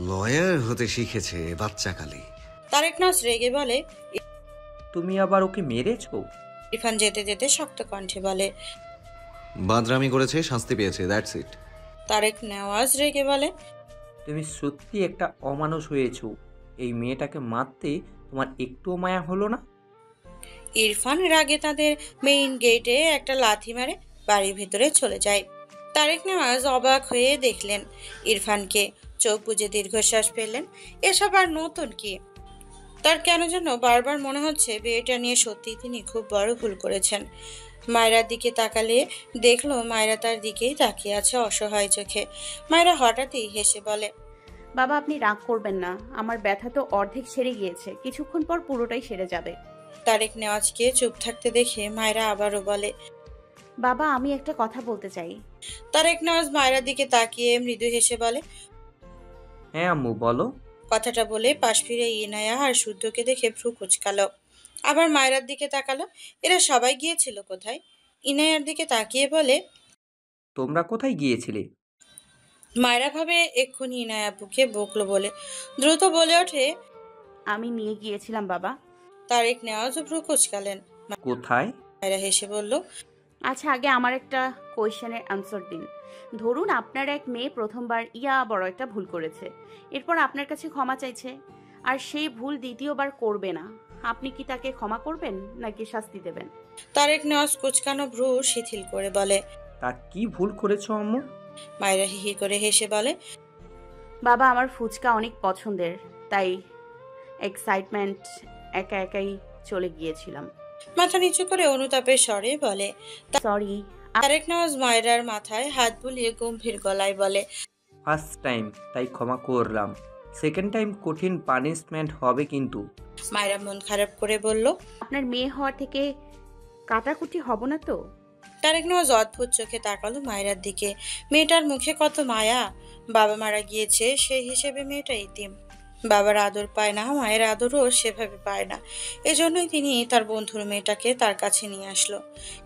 লয়ার হতে শিখেছে বাচ্চাকালে। তারেক নওয়াজ রেগে বলে, তুমি আবার ওকে মেরেছো? ইরফান যেতে যেতে শক্ত কণ্ঠে বলে, বাদরামি করেছে, শাস্তি পেয়েছে, দ্যাটস ইট। তারেক নেওয়াজ রেগে বলে, তুমি সত্যি একটা অমানুষ হয়েছো। এই মেয়েটাকে মারতে তোমার একটুও মায়া হলো না? ইরফান রাগে তাদের মেইন গেটে একটা লাথি মারে বাড়ির ভিতরে চলে যায়। তারেক নেওয়াজ অবাক হয়ে দেখলেন ইরফানকে, চোখ বুজে দীর্ঘশ্বাস ফেললেন। এসব আর নতুন কি? তার কেন যেন বারবার মনে হচ্ছে বিয়েটা নিয়ে সত্যিই তিনি খুব বড় ভুল করেছেন। মায়রার দিকে তাকালে দেখলো মায়রা তার দিকেই তাকিয়ে আছে অসহায় চোখে। মায়রা হঠাৎই হেসে বলে, বাবা আপনি রাগ করবেন না, আমার ব্যথা তো অর্ধেক সেরে গিয়েছে, কিছুক্ষণ পর পুরোটাই সেরে যাবে। তারেক নেওয়াজকে চুপ থাকতে দেখে মায়রা আবারও বলে, বাবা আমি একটা কথা বলতে চাই। তারেক নেওয়াজ মায়রার দিকে তাকিয়ে মৃদু হেসে বলে, হ্যাঁ আম্মু বলো। কথাটা বলে পাশ ফিরে ইনায়া আর শুদ্ধকে দেখে ভ্রু কুচকালো, আবার মায়রার দিকে তাকালো। এরা সবাই গিয়েছিল কোথায়? ইনায়ার দিকে তাকিয়ে বলে, তোমরা কোথায় গিয়েছিলে? মায়রা ভাবে এক্ষুনি ইনায়া বুকে বকলো বলে দ্রুত বলে ওঠে, আমি নিয়ে গিয়েছিলাম বাবা। তারেক নেওয়াজ ভ্রু কুচকালেন। কোথায়? মায়রা হেসে বলল, আচ্ছা আগে আমার একটা কোয়েশ্চেনের আনসার দিন। ধরুন আপনার এক মেয়ে প্রথমবার বড় একটা ভুল করেছে, এরপর আপনার কাছে ক্ষমা চাইছে, আর সেই ভুল দ্বিতীয়বার করবে না, আপনি কি তাকে ক্ষমা করবেন নাকি শাস্তি দেবেন? তারেক নেওয়াজ কুচকানো ভ্রু শিথিল করে বলে, তা কি ভুল করেছো আম্মু? মায়রা হিহি করে হেসে বলে, বাবা আমার ফুচকা অনেক পছন্দের, তাই এক্সাইটমেন্ট একা একাই চলে গিয়েছিলাম। মাথা নিচু করে অনুতাপের স্বরে বলে। সরি। তারেক নেওয়াজ মায়রার মাথায় হাত বুলিয়ে গম্ভীর গলায় বলে, ফার্স্ট টাইম তাই ক্ষমা করলাম, সেকেন্ড টাইম কঠিন পানিশমেন্ট হবে কিন্তু। মায়রা মন খারাপ করে বলল, আপনার মেয়ে হওয়ার থেকে কাটাকুটি হব না তো? তারেক নেওয়াজ অদ্ভুত চোখে তাকালো মায়রার দিকে। মেয়েটার মুখে কত মায়া। বাবা মারা গিয়েছে, সেই হিসেবে মেয়েটা ইতিম, বাবার আদর পায় না, মায়ের আদরও সেভাবে পায় না। এজন্যই তিনি তার বন্ধুর মেয়েটাকে তার কাছে নিয়ে আসলো।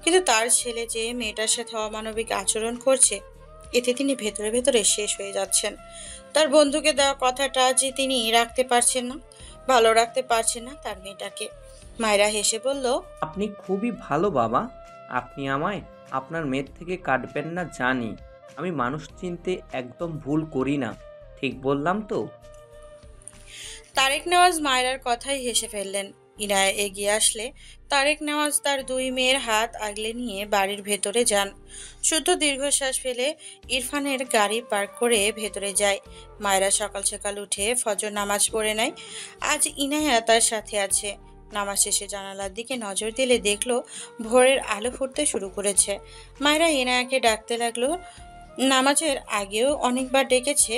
কিন্তু তার ছেলে যে মেয়েটার সাথে অমানবিক আচরণ করছে, এতে তিনি ভেতরে ভেতরে শেষ হয়ে যাচ্ছেন। তার বন্ধুকে দেওয়া কথাটা যে তিনি রাখতে পারছেন না, ভালো রাখতে পারছেন না তার মেয়েটাকে। মায়েরা হেসে বলল, আপনি খুবই ভালো বাবা, আপনি আমায় আপনার মেয়ের থেকে কাটবেন না জানি। আমি মানুষ চিনতে একদম ভুল করি না, ঠিক বললাম তো? তারেক নেওয়াজ মায়রার কথাই হেসে ফেললেন। ইনায়া এগিয়ে আসলে তারেক নেওয়াজ তার দুই মেয়ের হাত আগলে নিয়ে বাড়ির ভেতরে যান। শুদ্ধ দীর্ঘশ্বাস ফেলে ইরফানের গাড়ি পার্ক করে ভেতরে যায়। মায়রা সকাল সকাল উঠে ফজর নামাজ পড়ে নেয়। আজ ইনায়া তার সাথে আছে। নামাজ শেষে জানালার দিকে নজর দিলে দেখলো ভোরের আলো ফুটতে শুরু করেছে। মায়রা ইনায়াকে ডাকতে লাগলো। নামাজের আগেও অনেকবার ডেকেছে,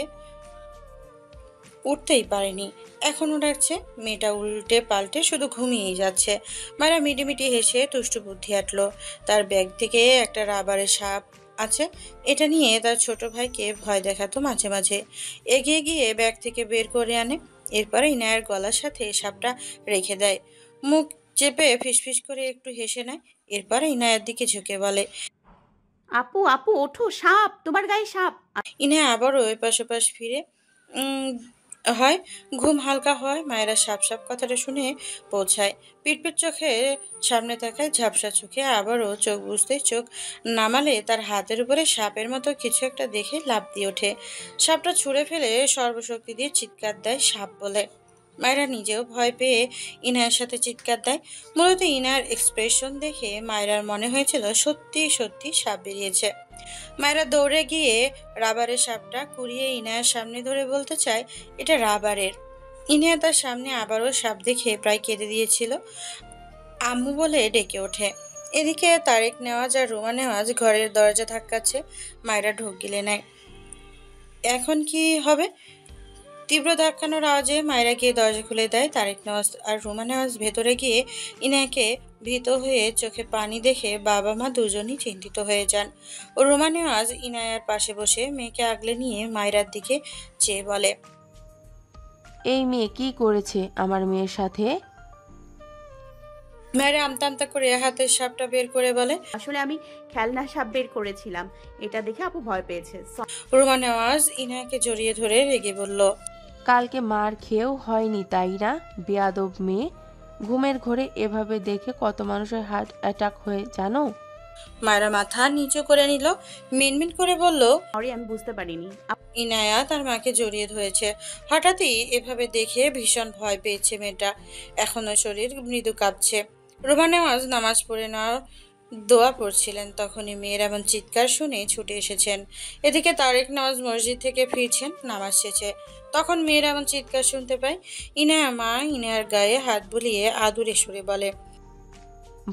উঠতেই পারেনি, এখনও ডাকছে। মেয়েটা উল্টে পাল্টে শুধু ঘুমিয়েই যাচ্ছে। মায়েরা মিটিমিটি হেসে তুষ্ট বুদ্ধি আটলো। তার ব্যাগ থেকে একটা রাবারের সাপ আছে, এটা নিয়ে তার ছোট ভাইকে ভয় দেখাতো মাঝে মাঝে। এগিয়ে গিয়ে ব্যাগ থেকে বের করে আনে, এরপরে ইনায়ার গলার সাথে সাপটা রেখে দেয়। মুখ চেপে ফিসফিস করে একটু হেসে নেয়, এরপরে ইনায়ার দিকে ঝুঁকে বলে, আপু আপু ওঠো, সাপ, তোমার গায়ে সাপ। ইনায়া আবারও এপাশ ওপাশ ফিরে উম, হয়, ঘুম হালকা হয়। মায়েরা সাপ সাপ কথাটা শুনে পৌঁছায়। পিটপিট চোখে সামনে তাকায়, ঝাপসা চোখে আবারও চোখ বুঝতে চোখ নামালে তার হাতের উপরে সাপের মতো কিছু একটা দেখে লাফ দিয়ে ওঠে। সাপটা ছুঁড়ে ফেলে সর্বশক্তি দিয়ে চিৎকার দেয় সাপ বলে। মায়েরা নিজেও ভয় পেয়ে ইনায়ের সাথে চিৎকার দেয়। মূলত ইনার এক্সপ্রেশন দেখে মায়েরার মনে হয়েছিল সত্যি সত্যি সাপ বেরিয়েছে। মায়েরা দৌড়ে গিয়ে রাবারের সাপটা কুড়িয়ে ইনায়ার সামনে ধরে বলতে চায়, এটা রাবারের। ইনায়া তার সামনে আবারও সাপ দেখে প্রায় কেঁদে দিয়েছিল। আম্মু বলে ডেকে ওঠে। এদিকে তারেক নেওয়াজ আর রুমা নেওয়াজ ঘরের দরজা ধাক্কাচ্ছে। মায়েরা ঢোক গিলে নেয়। এখন কি হবে? তীব্র ধাক্কানোর আওয়াজে মায়েরা গিয়ে দরজা খুলে দেয়। তারেক নেওয়াজ আর রুমা নেওয়াজ ভেতরে গিয়ে ইনায়াকে ভীত হয়ে চোখে পানি দেখে বাবা মা দুজনই চিন্তিত হয়ে যান। ও রুমা নেওয়াজ ইনায়ার পাশে বসে মেয়েকে আগলে নিয়ে মায়েরার দিকে চেয়ে বলে, এই মেয়ে কি করেছে আমার মেয়ের সাথে? মায়েরা আমতা আমতা করে হাতের সাপটা বের করে বলে। আসলে আমি খেলনা সাপ বের করেছিলাম, এটা দেখে আপু ভয় পেয়েছে। রুমা নেওয়াজ ইনায়াকে জড়িয়ে ধরে রেগে বলল, কালকে মার খেয়েও হয়নি তাই না? বেয়াদব মেয়ে, ঘুমের ঘোরে এভাবে দেখে কত মানুষের হার্ট অ্যাটাক হয়ে জানো? মায়েরা মাথা নিচু করে নিল, মিনমিন করে বলল, সরি, আমি বুঝতে পারিনি। ইনায়া তার মাকে জড়িয়ে ধরেছে। হঠাৎই এভাবে দেখে ভীষণ ভয় পেয়েছে মেয়েটা, এখনো শরীর মৃদু কাঁপছে। রুমা নেওয়াজ নামাজ পড়ে নেওয়ার দোয়া পড়ছিলেন, তখনই মেয়ের এমন চিৎকার শুনে ছুটে এসেছেন। এদিকে তারেক নেওয়াজ মসজিদ থেকে ফিরছেন নামাজ শেষে, তখন মেয়ের এমন চিৎকার শুনতে পায়। ইনায়া মা ইনায়ার গায়ে হাত বুলিয়ে আদুরে সুরে বলে,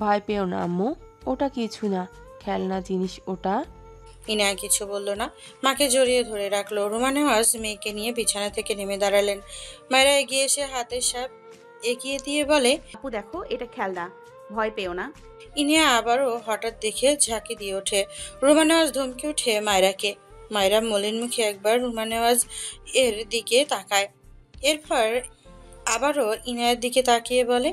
ভয় পেও না আম্মু, ওটা কিছু না, খেলনা জিনিস ওটা। ইনায়া কিছু বলল না, মাকে জড়িয়ে ধরে রাখলো। রুমা নেওয়াজ মেয়েকে নিয়ে বিছানা থেকে নেমে দাঁড়ালেন। মায়েরা এগিয়ে এসে হাতের সাপ এগিয়ে দিয়ে বলে, আপু দেখো, এটা খেলনা, ভয় পেও না। ইনিয়া আবারও হঠাৎ দেখে ঝাঁকি দিয়ে ওঠে। রুমা নেওয়াজ ধমকে ওঠে মায়েরাকে। মায়েরা মলিন মুখে একবার রুমা নেওয়াজ এর দিকে তাকায়, এরপর আবারও ইনায়ের দিকে তাকিয়ে বলে,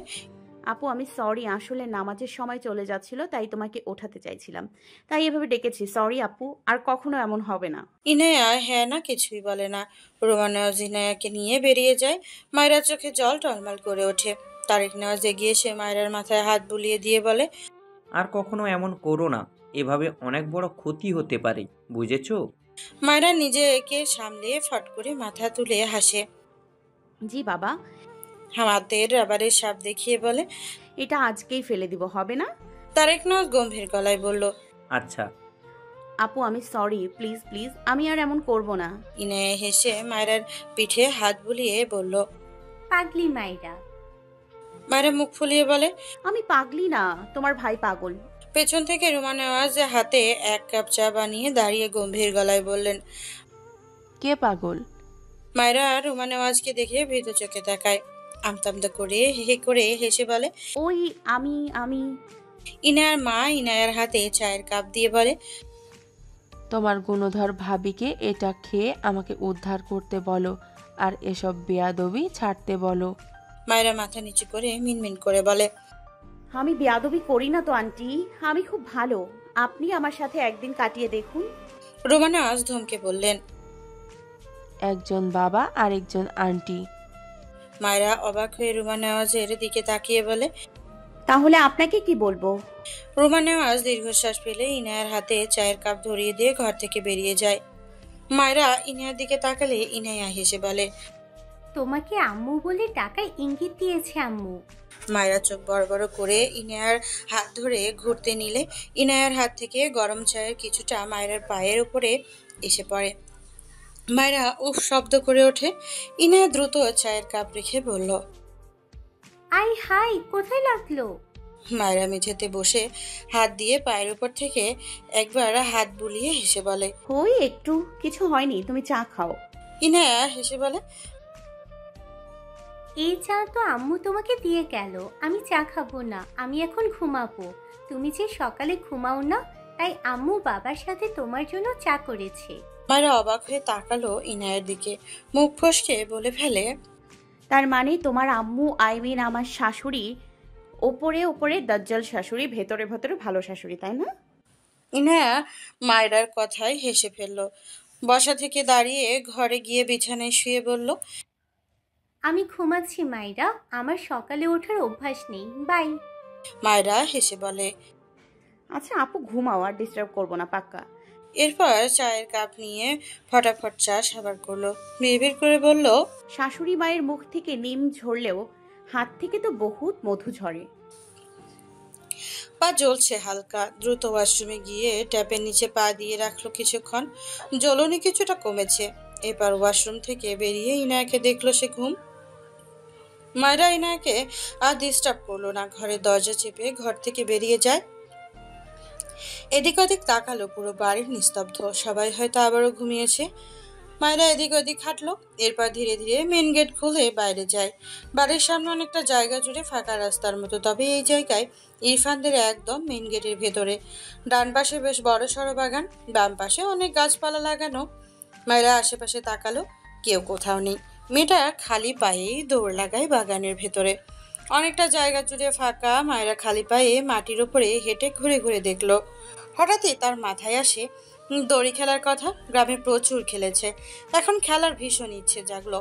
আপু আমি সরি, আসলে নামাজের সময় চলে যাচ্ছিল, তাই তোমাকে ওঠাতে চাইছিলাম, তাই এভাবে ডেকেছি। সরি আপু, আর কখনো এমন হবে না। ইনায়া হ্যাঁ না কিছুই বলে না। রুমা নেওয়াজ ইনায়াকে নিয়ে বেরিয়ে যায়। মায়েরা চোখে জল টলমল করে ওঠে। তারেক নেওয়াজ এগিয়ে এসে মায়েরার মাথায় হাত বুলিয়ে দিয়ে বলে, আর কখনো এমন করো না, এভাবে অনেক বড় ক্ষতি হতে পারে, বুঝেছো? মায়েরা নিজেকে সামলে ফট করে মাথা তুলে হাসে। জি বাবা। হাতের রাবারের সাপ দেখিয়ে বলে, এটা আজকেই ফেলে দিব, হবে না? তারেক নেওয়াজ গম্ভীর গলায় বলল, আচ্ছা। আপু আমি সরি, প্লিজ প্লিজ, আমি আর এমন করব না। ইনায়া হেসে মায়েরার পিঠে হাত বুলিয়ে বলল, পাগলি মাইরা। মায়েরা মুখ ফুলিয়ে বলে, আমি পাগলি না, তোমার ভাই পাগল। পেছন থেকে রুমা নেওয়াজ হাতে এক কাপ চা বানিয়ে দাঁড়িয়ে গম্ভীর গলায় বললেন, কে পাগল? মায়েরা রুমা নেওয়াজকে দেখে ভীত চোখে তাকায়। আমতামতা করে হে করে হেসে বলে, ওই আমি ইনায়ার মা ইনায়ার হাতে চায়ের কাপ দিয়ে বলে, তোমার গুণধর ভাবিকে এটা খেয়ে আমাকে উদ্ধার করতে বলো, আর এসব বেয়াদবি ছাড়তে বলো। মায়েরা মাথা নিচু করে মিনমিন করে বলে, আমি বেয়াদবি করি না তো আন্টি, আমি খুব ভালো, আপনি আমার সাথে একদিন কাটিয়ে দেখুন। রুমা নেওয়াজ ধমকে বললেন। একজন বাবা আর একজন আন্টি। মায়েরা অবাক হয়ে রুমা নেওয়াজের দিকে তাকিয়ে বলে, তাহলে আপনাকে কি বলবো? রুমা নেওয়াজ দীর্ঘশ্বাস ফেলে ইনায়ার হাতে চায়ের কাপ ধরিয়ে দিয়ে ঘর থেকে বেরিয়ে যায়। মায়েরা ইনায়ার দিকে তাকালে ইনায়া হেসে বলে, তোমাকে আম্মু বলে টাকায় ইঙ্গিত দিয়েছে আম্মু। মায়েরা চোখ বড় বড় করে ইনায়ার হাত ধরে ঘুরতে নিলে ইনায়ার হাত থেকে গরম চায়ের কিছুটা মায়েরার পায়ের উপরে এসে পড়ে। মায়েরা উফ শব্দ করে ওঠে। ইনায়া দ্রুত চায়ের কাপ রেখে বলল, আই হাই, কোথায় লাগলো? মায়েরা মেঝেতে বসে হাত দিয়ে পায়ের উপর থেকে একবার হাত বুলিয়ে হেসে বলে, ওই একটু, কিছু হয়নি, তুমি চা খাও। ইনায়া হেসে বলে, এই চা তো আম্মু তোমাকে দিয়ে গেল, আমি চা খাবো না, আমি এখন ঘুমাবো। তুমি যে সকালে ঘুমাও না, তাই আম্মু বাবার সাথে তোমার জন্য চা করেছে। মায়েরা অবাক হয়ে তাকালো ইনায়ের দিকে, মুখ ফসকে বলে ফেলে, তার মানে তোমার আম্মু আমার শাশুড়ি ওপরে ওপরে দাজ্জাল শাশুড়ি, ভেতরে ভেতরে ভালো শাশুড়ি, তাই না? ইনায়া মায়রার কথায় হেসে ফেলল। বসা থেকে দাঁড়িয়ে ঘরে গিয়ে বিছানায় শুয়ে বলল, আমি ঘুমাচ্ছি মাইরা, আমার সকালে ওঠার অভ্যাস নেই, বাই। মায়রা হেসে বলে। আচ্ছা আপু ঘুমাও, আর ডিস্টার্ব করবো না, পাক্কা। এরপর চায়ের কাপ নিয়ে ফটাফট চা সাবার করলো, বিড়বিড় করে বলল, শাশুড়ি মায়ের মুখ থেকে নিম ঝরলেও হাত থেকে তো বহুত মধু ঝরে। পা জ্বলছে হালকা, দ্রুত ওয়াশরুমে গিয়ে ট্যাপের নিচে পা দিয়ে রাখলো কিছুক্ষণ, জ্বলনি কিছুটা কমেছে। এবার ওয়াশরুম থেকে বেরিয়ে ইনায়াকে দেখলো সে ঘুম। মায়েরা ইনায়াকে আর ডিস্টার্ব করলো না, ঘরের দরজা চেপে ঘর থেকে বেরিয়ে যায়। এদিক ওদিক তাকালো, পুরো বাড়ির নিস্তব্ধ, সবাই হয়তো আবারও ঘুমিয়েছে। মায়েরা এদিক ওদিক হাঁটলো, এরপর ধীরে ধীরে মেন গেট খুলে বাইরে যায়। বাড়ির সামনে অনেকটা জায়গা জুড়ে ফাঁকা রাস্তার মতো, তবে এই জায়গায় ইরফানদের একদম মেন গেটের ভেতরে। ডান পাশে বেশ বড় সড়ো বাগান, বাম পাশে অনেক গাছপালা লাগানো। মায়েরা আশেপাশে তাকালো, কেউ কোথাও নেই। মেয়েটা খালি পায়েই দৌড় লাগায় বাগানের ভেতরে। অনেকটা জায়গা জুড়ে ফাঁকা। মায়েরা খালি পায়ে মাটির উপরে হেঁটে ঘুরে ঘুরে দেখলো। হঠাৎই তার মাথায় আসে দড়ি খেলার কথা। গ্রামে প্রচুর খেলেছে, এখন খেলার ভীষণ ইচ্ছে জাগলো।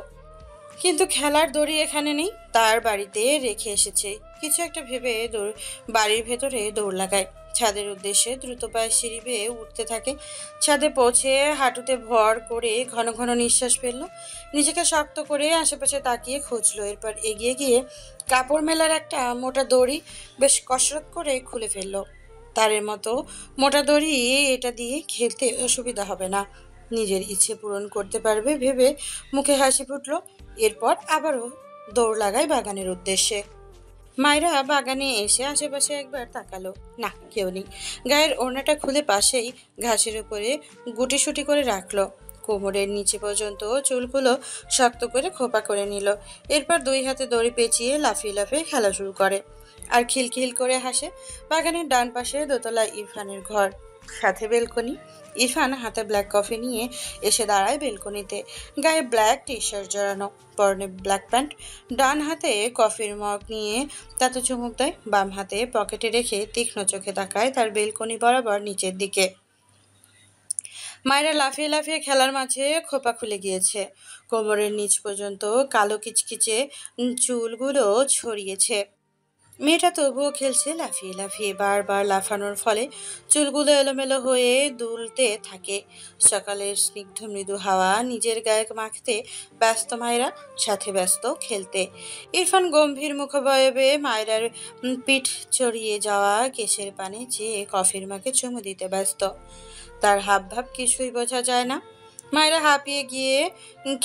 কিন্তু খেলার দড়ি এখানে নেই, তার বাড়িতে রেখে এসেছে। কিছু একটা ভেবে বাড়ির ভেতরে দৌড় লাগায়। ছাদের উদ্দেশ্যে দ্রুত পায়ে সিঁড়ি বেয়ে উঠতে থাকে। ছাদে পৌঁছে হাঁটুতে ভর করে ঘন ঘন নিঃশ্বাস ফেললো। নিজেকে শক্ত করে আশেপাশে তাকিয়ে খুঁজলো। এরপর এগিয়ে গিয়ে কাপড় মেলার একটা মোটা দড়ি বেশ কসরত করে খুলে ফেললো। তারের মতো মোটা দড়ি, এটা দিয়ে খেলতে অসুবিধা হবে না, নিজের ইচ্ছে পূরণ করতে পারবে ভেবে মুখে হাসি ফুটলো। এরপর আবারও দৌড় লাগায় বাগানের উদ্দেশ্যে। মায়েরা বাগানে এসে আশেপাশে একবার তাকালো, না কেউ নেই। গায়ের ওড়নাটা খুলে পাশেই ঘাসের উপরে গুটিসুটি করে রাখলো। কোমরের নিচে পর্যন্ত চুলগুলো শক্ত করে খোপা করে নিল। এরপর দুই হাতে দড়ি পেঁচিয়ে লাফিয়ে লাফিয়ে খেলা শুরু করে আর খিলখিল করে হাসে। বাগানের ডান পাশে দোতলা ইরফানের ঘর, সাথে বেলকনি। ইরফান হাতে ব্ল্যাক কফি নিয়ে এসে দাঁড়ায় বেলকনিতে। গায়ে ব্ল্যাক টি শার্ট জড়ানো, পরনে ব্ল্যাক প্যান্ট। ডান হাতে কফির মগ নিয়ে তাতে চুমুক দেয়, বাম হাতে পকেটে রেখে তীক্ষ্ণ চোখে তাকায় তার বেলকনি বরাবর নিচের দিকে। মায়েরা লাফিয়ে লাফিয়ে খেলার মাঝে খোপা খুলে গিয়েছে। কোমরের নিচ পর্যন্ত কালো কিচকিচে চুলগুলো ছড়িয়েছে। মেয়েটা তবুও খেলছে লাফিয়ে লাফিয়ে। বারবার লাফানোর ফলে চুলগুলো এলোমেলো হয়ে দুলতে থাকে। সকালের স্নিগ্ধ মৃদু হাওয়া নিজের গায়ে মাখতে ব্যস্ত মায়েরা, সাথে ব্যস্ত খেলতে। ইরফান গম্ভীর মুখবয়বে মায়েরার পিঠ চড়িয়ে যাওয়া কেশের পানে চেয়ে কফির মাকে চুমু দিতে ব্যস্ত। তার হাবভাব কিছুই বোঝা যায় না। মায়েরা হাঁপিয়ে গিয়ে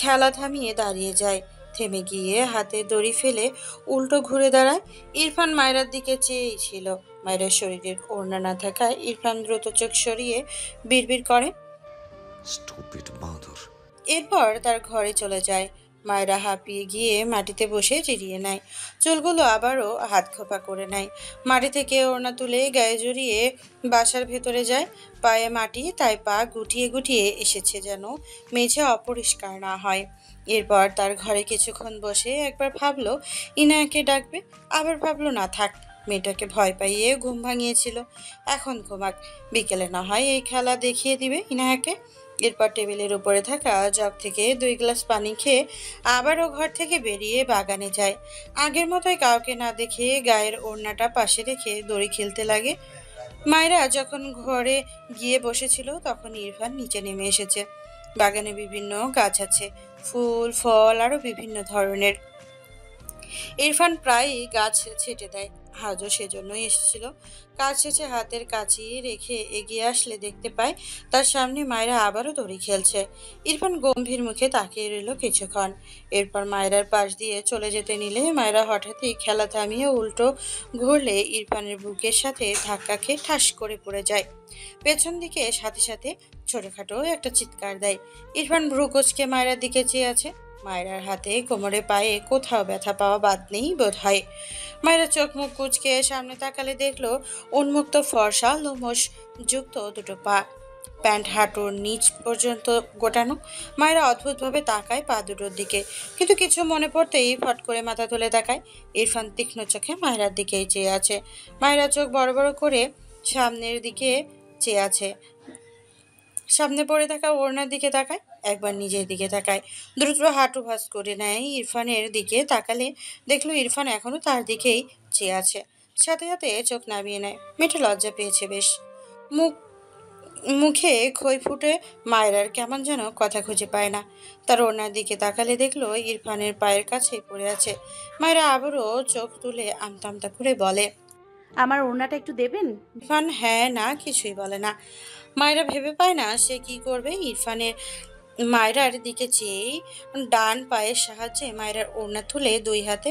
খেলা থামিয়ে দাঁড়িয়ে যায়। থেমে গিয়ে হাতে দড়ি ফেলে উল্টো ঘুরে দাঁড়ায়। ইরফান মায়েরার দিকে চেয়েই ছিল। মায়েরার শরীরের ওড়না না থাকায় ইরফান দ্রুত চোখ সরিয়ে বিড়বিড় করে, স্টুপিড বাঁদর। এরপর তার ঘরে চলে যায়। মায়েরা হাঁপিয়ে গিয়ে মাটিতে বসে জিরিয়ে নেয়, চুলগুলো আবারও হাত খোপা করে নেয়। মাটি থেকে ওড়না তুলে গায়ে জড়িয়ে বাসার ভেতরে যায়। পায়ে মাটি, তাই পা গুটিয়ে গুটিয়ে এসেছে যেন মেঝে অপরিষ্কার না হয়। এরপর তার ঘরে কিছুক্ষণ বসে একবার ভাবলো ইনায়াকে ডাকবে, আবার ভাবলো না থাক, মেয়েটাকে ভয় পাইয়ে ঘুম ভাঙিয়েছিল, এখন ঘুমাক, বিকেলে না হয় এই খেলা দেখিয়ে দিবে ইনায়াকে। এরপর টেবিলের উপরে থাকা জগ থেকে 2 গ্লাস পানি খেয়ে আবারও ঘর থেকে বেরিয়ে বাগানে যায়। আগের মতোই কাউকে না দেখে গায়ের ওড়নাটা পাশে রেখে দড়ি খেলতে লাগে। মায়েরা যখন ঘরে গিয়ে বসেছিল তখন ইরফান নিচে নেমে এসেছে। বাগানে বিভিন্ন গাছ আছে, ফুল ফল আরো বিভিন্ন ধরনের। ইরফান প্রায়ই গাছ ছেটে দেয়, আজও সেজন্যই এসেছিল। কাজ শেষে হাতের কাছি রেখে এগিয়ে আসলে দেখতে পায় তার সামনে মায়েরা আবারও দড়ি খেলছে। ইরফান গম্ভীর মুখে তাকিয়ে রইল কিছুক্ষণ। এরপর মায়েরার পাশ দিয়ে চলে যেতে নিলে মায়েরা হঠাৎই খেলা থামিয়ে উল্টো ঘুরলে ইরফানের বুকের সাথে ধাক্কা খেয়ে ঠাস করে পড়ে যায়। পেছন দিকে সাথে সাথে ছোটখাটো একটা চিৎকার দেয়। ইরফান ভ্রু কুঁচকে মায়েরার দিকে চেয়ে আছে। মায়েরার হাতে কোমরে পায়ে কোথাও ব্যথা পাওয়া বাদ নেই বোধ হয়। মায়েরা চোখ মুখ কুঁচকে সামনে তাকালে দেখলো উন্মুক্ত ফর্সা লোমশ যুক্ত দুটো পা, প্যান্ট হাঁটুর নিচ পর্যন্ত গোটানো। মায়েরা অদ্ভুতভাবে তাকায় পা দুটোর দিকে, কিন্তু কিছু মনে পড়তেই ফট করে মাথা তুলে তাকায়। ইরফান তীক্ষ্ণ চোখে মায়েরার দিকেই চেয়ে আছে। মায়েরা চোখ বড় বড় করে সামনের দিকে চেয়ে আছে। সামনে পড়ে থাকা ওড়নার দিকে তাকায়, একবার নিজের দিকে তাকায়, দ্রুত হাঁটু ভাঁজ করে নেয়। ইরফানের দিকে তাকালে দেখলো ইরফান এখনো তার দিকেই চেয়ে আছে। সাথে সাথে চোখ নামিয়ে নেয়। মেয়েটা লজ্জা পেয়েছে বেশ। মুখ মুখে খই ফুটে মায়েরার কেমন যেন কথা খুঁজে পায় না। তার ওড়নার দিকে তাকালে দেখলো ইরফানের পায়ের কাছেই পড়ে আছে। মায়েরা আবারও চোখ তুলে আমতা আমতা করে বলে, আমার ওড়নাটা একটু দেবেন? ইরফান হ্যাঁ না কিছুই বলে না। মায়েরা ভেবে পায় না সে কি করবে। ইরফানের মায়েরার দিকে চেয়েই ডান পায়ের সাহায্যে মায়েরার ওড়না তুলে দুই হাতে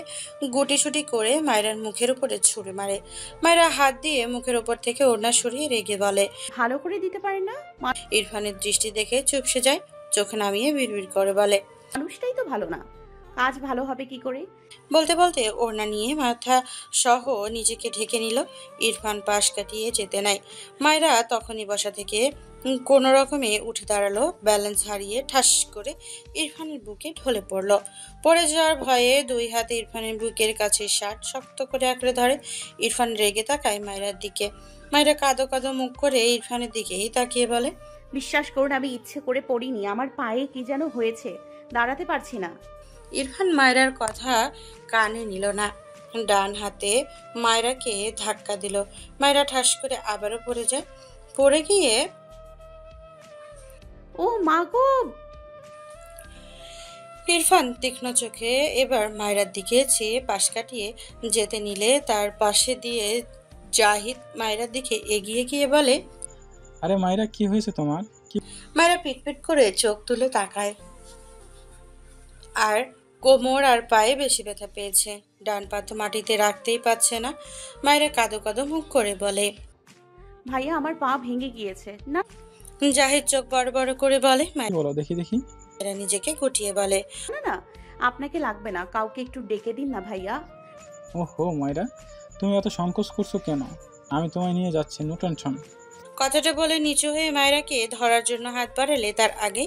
গুটিসুটি করে মায়েরার মুখের উপরে ছুঁড়ে মারে। মায়েরা হাত দিয়ে মুখের উপর থেকে ওড়না সরিয়ে রেগে বলে, ভালো করে দিতে পারেন না? ইরফানের দৃষ্টি দেখে চুপসে যায়, চোখ নামিয়ে বিড়বিড় করে বলে, মানুষটাই তো ভালো না, কাজ ভালো হবে কি করে? বলতে বলতে ওড়না নিয়ে মাথা সহ নিজেকে ঢেকে নিল। ইরফান পাশ কাটিয়ে যেতে নাই। মায়েরা তখনই বসা থেকে কোনো রকমে উঠে দাঁড়ালো। ব্যালেন্স হারিয়ে ঠাস করে ইরফানের বুকে ঢলে পড়ল। পড়ে যাওয়ার ভয়ে দুই হাতে ইরফানের বুকের কাছে শার্ট শক্ত করে আঁকড়ে ধরে। ইরফান রেগে তাকায় মায়েরার দিকে। মায়েরা কাঁদো কাঁদো মুখ করে ইরফানের দিকেই তাকিয়ে বলে, বিশ্বাস করুন আমি ইচ্ছে করে পড়িনি, আমার পায়ে কি যেন হয়েছে, দাঁড়াতে পারছি না। ইরফান মায়েরার কথা কানে নিল না। ডান হাতে মায়েরাকে ধাক্কা দিল। মায়েরা ঠাস করে আবারও পড়ে যায়। পড়ে গিয়ে ও মা গো! ইরফান তীক্ষ্ণ চোখে এবার মায়েরার দিকে চেয়ে পাশ কাটিয়ে যেতে নিলে তার পাশে দিয়ে জাহিদ মায়েরার দিকে এগিয়ে গিয়ে বলে, আরে মায়েরা কি হয়েছে তোমার? কি? মায়েরা পিটপিট করে চোখ তুলে তাকায়। আর কোমর আর পায়ে বেশি ব্যথা পেয়েছে। ডান পা তো মাটিতে রাখতেই পারছে না। মায়েরা কাঁদো কাঁদো মুখ করে বলে, ভাইয়া আমার পা ভেঙে গিয়েছে না। জাহিদ চোখ বড় বড় করে বলে। কি বলো দেখি দেখি। মায়েরা নিজেকে গুটিয়ে বলে, না না, আপনাকে লাগবে না, কাউকে একটু ডেকে দিন না ভাইয়া। ওহো মায়েরা, তুমি এত সংকোচ করছো কেন? আমি তোমায় নিয়ে যাচ্ছি, নো টেনশন। কথাটা বলে নিচু হয়ে মায়েরাকে ধরার জন্য হাত বাড়ালে তার আগে